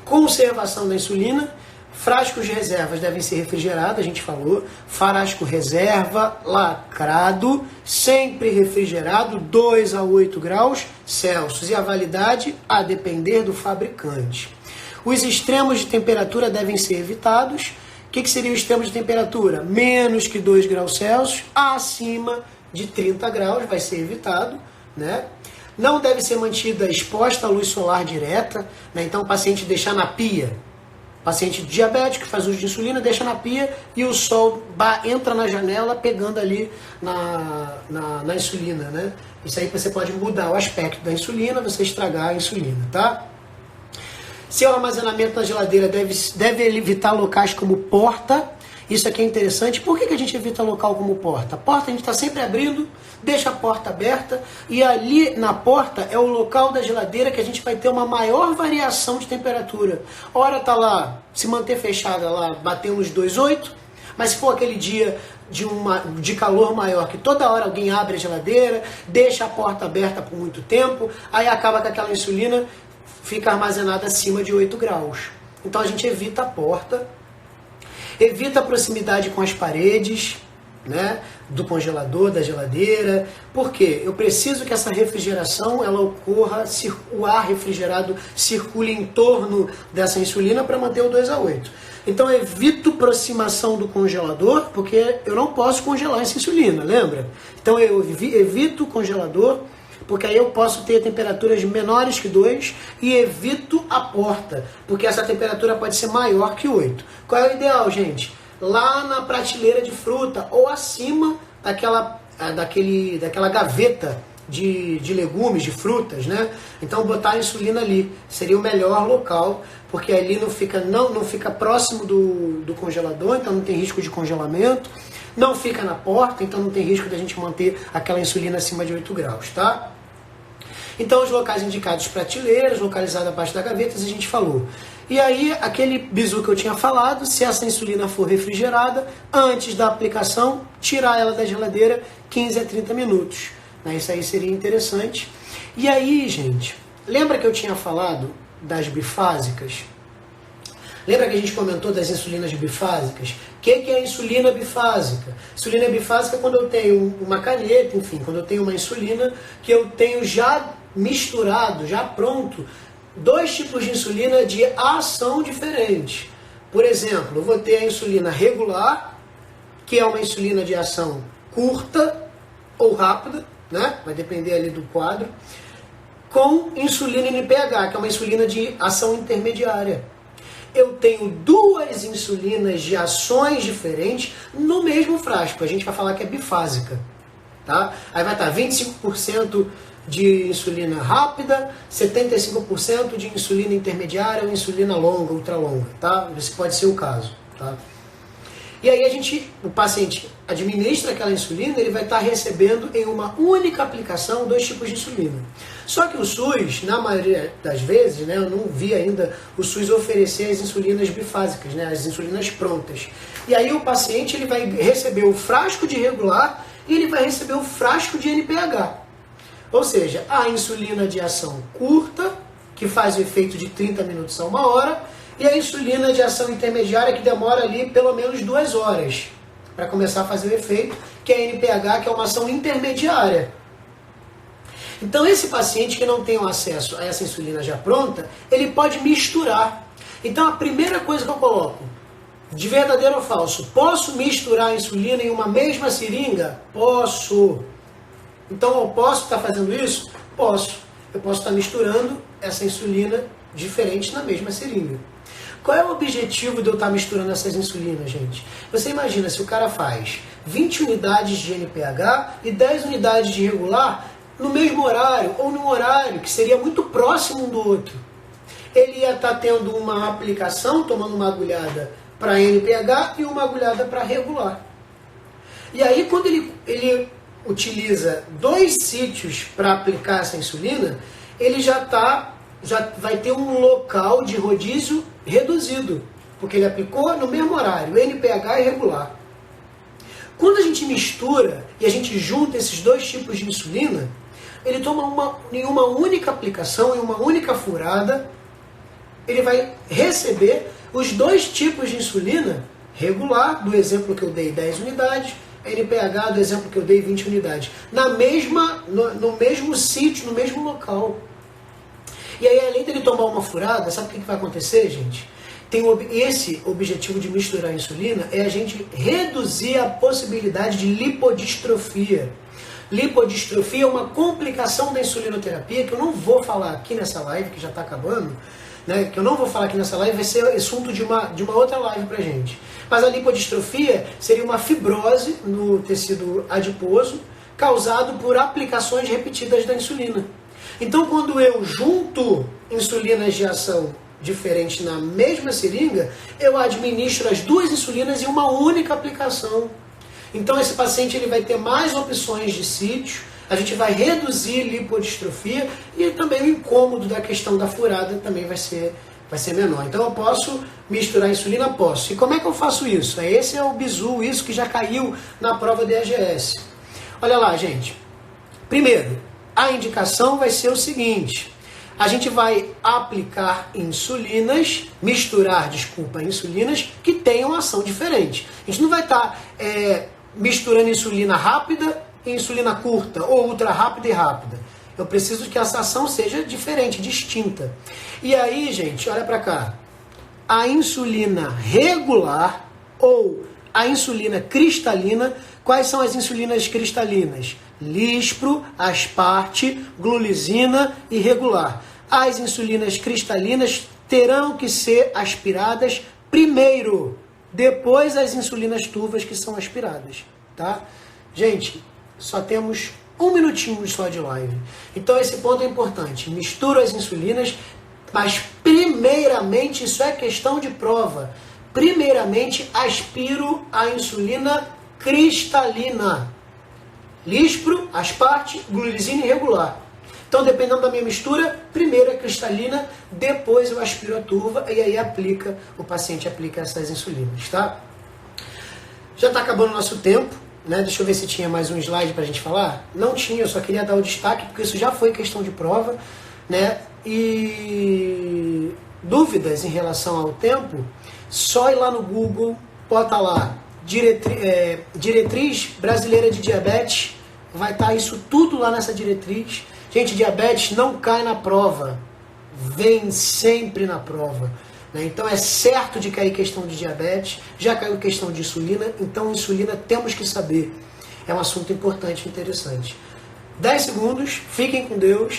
Conservação da insulina. Frascos de reservas devem ser refrigerados, a gente falou. Frasco reserva, lacrado, sempre refrigerado, 2 a 8 graus Celsius. E a validade a depender do fabricante. Os extremos de temperatura devem ser evitados. O que seria o extremo de temperatura? Menos que 2 graus Celsius, acima de 30 graus, vai ser evitado, né? Não deve ser mantida exposta à luz solar direta, né? Então o paciente deixar na pia, paciente diabético que faz uso de insulina, deixa na pia e o sol entra na janela pegando ali na insulina, né? Isso aí você pode mudar o aspecto da insulina, você estragar a insulina, tá? Seu armazenamento na geladeira deve evitar locais como porta. Isso aqui é interessante. Por que a gente evita local como porta? A porta a gente está sempre abrindo, deixa a porta aberta e ali na porta é o local da geladeira que a gente vai ter uma maior variação de temperatura. Hora está lá, se manter fechada lá, batendo uns 2,8, mas se for aquele dia de calor maior, que toda hora alguém abre a geladeira, deixa a porta aberta por muito tempo, aí acaba com aquela insulina fica armazenada acima de 8 graus. Então a gente evita a porta, evita a proximidade com as paredes, né, do congelador, da geladeira. Por quê? Eu preciso que essa refrigeração ela ocorra, o ar refrigerado circule em torno dessa insulina para manter o 2 a 8. Então eu evito aproximação do congelador, porque eu não posso congelar essa insulina, lembra? Então eu evito o congelador, porque aí eu posso ter temperaturas menores que 2 e evito a porta, porque essa temperatura pode ser maior que 8. Qual é o ideal, gente? Lá na prateleira de fruta ou acima daquela gaveta de legumes, de frutas, né? Então botar a insulina ali seria o melhor local, porque ali não fica próximo do congelador, então não tem risco de congelamento. Não fica na porta, então não tem risco da gente manter aquela insulina acima de 8 graus, tá? Então, os locais indicados, prateleiras, localizadas abaixo da gaveta, a gente falou. E aí, aquele bizu que eu tinha falado, se essa insulina for refrigerada, antes da aplicação, tirar ela da geladeira 15 a 30 minutos. Isso aí seria interessante. E aí, gente, lembra que eu tinha falado das bifásicas? Lembra que a gente comentou das insulinas bifásicas? O que é a insulina bifásica? Insulina bifásica é quando eu tenho uma caneta, enfim, quando eu tenho uma insulina que eu tenho já misturado, já pronto, dois tipos de insulina de ação diferente. Por exemplo, eu vou ter a insulina regular, que é uma insulina de ação curta ou rápida, né? Vai depender ali do quadro, com insulina NPH, que é uma insulina de ação intermediária. Eu tenho duas insulinas de ações diferentes no mesmo frasco. A gente vai falar que é bifásica, tá? Aí vai estar 25% de insulina rápida, 75% de insulina intermediária ou insulina longa, ultralonga, tá? Esse pode ser o caso, tá? E aí o paciente administra aquela insulina, ele vai estar recebendo em uma única aplicação dois tipos de insulina. Só que o SUS, na maioria das vezes, né, eu não vi ainda o SUS oferecer as insulinas bifásicas, né, as insulinas prontas. E aí o paciente ele vai receber o frasco de regular e ele vai receber o frasco de NPH. Ou seja, a insulina de ação curta, que faz o efeito de 30 minutos a 1 hora, e a insulina de ação intermediária, que demora ali pelo menos 2 horas para começar a fazer o efeito, que é a NPH, que é uma ação intermediária. Então esse paciente que não tem o acesso a essa insulina já pronta, ele pode misturar. Então a primeira coisa que eu coloco, de verdadeiro ou falso, posso misturar a insulina em uma mesma seringa? Posso. Então eu posso estar fazendo isso? Posso. Eu posso estar misturando essa insulina diferente na mesma seringa. Qual é o objetivo de eu estar misturando essas insulinas, gente? Você imagina se o cara faz 20 unidades de NPH e 10 unidades de regular no mesmo horário, ou num horário que seria muito próximo um do outro. Ele ia estar tendo uma aplicação, tomando uma agulhada para NPH e uma agulhada para regular. E aí quando ele utiliza 2 sítios para aplicar essa insulina, ele já vai ter um local de rodízio reduzido, porque ele aplicou no mesmo horário, NPH e regular. Quando a gente mistura e a gente junta esses 2 tipos de insulina, ele toma em uma única aplicação, em uma única furada, ele vai receber os 2 tipos de insulina regular, do exemplo que eu dei 10 unidades, NPH, do exemplo que eu dei 20 unidades, no mesmo sítio, no mesmo local. E aí, além dele tomar uma furada, sabe o que vai acontecer, gente? Esse objetivo de misturar a insulina é a gente reduzir a possibilidade de lipodistrofia. Lipodistrofia é uma complicação da insulinoterapia que eu não vou falar aqui nessa live, que já está acabando, né? Que eu não vou falar aqui nessa live, vai ser assunto de uma outra live pra gente. Mas a lipodistrofia seria uma fibrose no tecido adiposo causado por aplicações repetidas da insulina. Então, quando eu junto insulinas de ação diferente na mesma seringa, eu administro as 2 insulinas em uma única aplicação. Então, esse paciente ele vai ter mais opções de sítio, a gente vai reduzir lipodistrofia e também o incômodo da questão da furada também vai ser menor. Então, eu posso misturar insulina? Posso. E como é que eu faço isso? Esse é o bizu, isso que já caiu na prova de EGS. Olha lá, gente. Primeiro, a indicação vai ser o seguinte: a gente vai misturar insulinas que tenham ação diferente. A gente não vai estar misturando insulina rápida e insulina curta, ou ultra rápida e rápida. Eu preciso que essa ação seja diferente, distinta. E aí, gente, olha para cá. A insulina regular ou a insulina cristalina, quais são as insulinas cristalinas? Lispro, asparte, glulisina e regular. As insulinas cristalinas terão que ser aspiradas primeiro, depois as insulinas turvas que são aspiradas, tá? Gente, só temos 1 minutinho só de live. Então esse ponto é importante. Misturo as insulinas, mas primeiramente, isso é questão de prova, primeiramente aspiro a insulina cristalina. Lispro, asparte, glulisina e regular. Então, dependendo da minha mistura, primeiro é cristalina, depois eu aspiro a turva e aí o paciente aplica essas insulinas, tá? Já está acabando o nosso tempo, né? Deixa eu ver se tinha mais um slide para a gente falar. Não tinha, eu só queria dar o destaque, porque isso já foi questão de prova, né? E dúvidas em relação ao tempo, só ir lá no Google, bota lá diretriz brasileira de diabetes, vai estar isso tudo lá nessa diretriz. Gente, diabetes não cai na prova, vem sempre na prova, né? Então é certo de cair questão de diabetes, já caiu questão de insulina, então insulina temos que saber. É um assunto importante e interessante. 10 segundos, fiquem com Deus.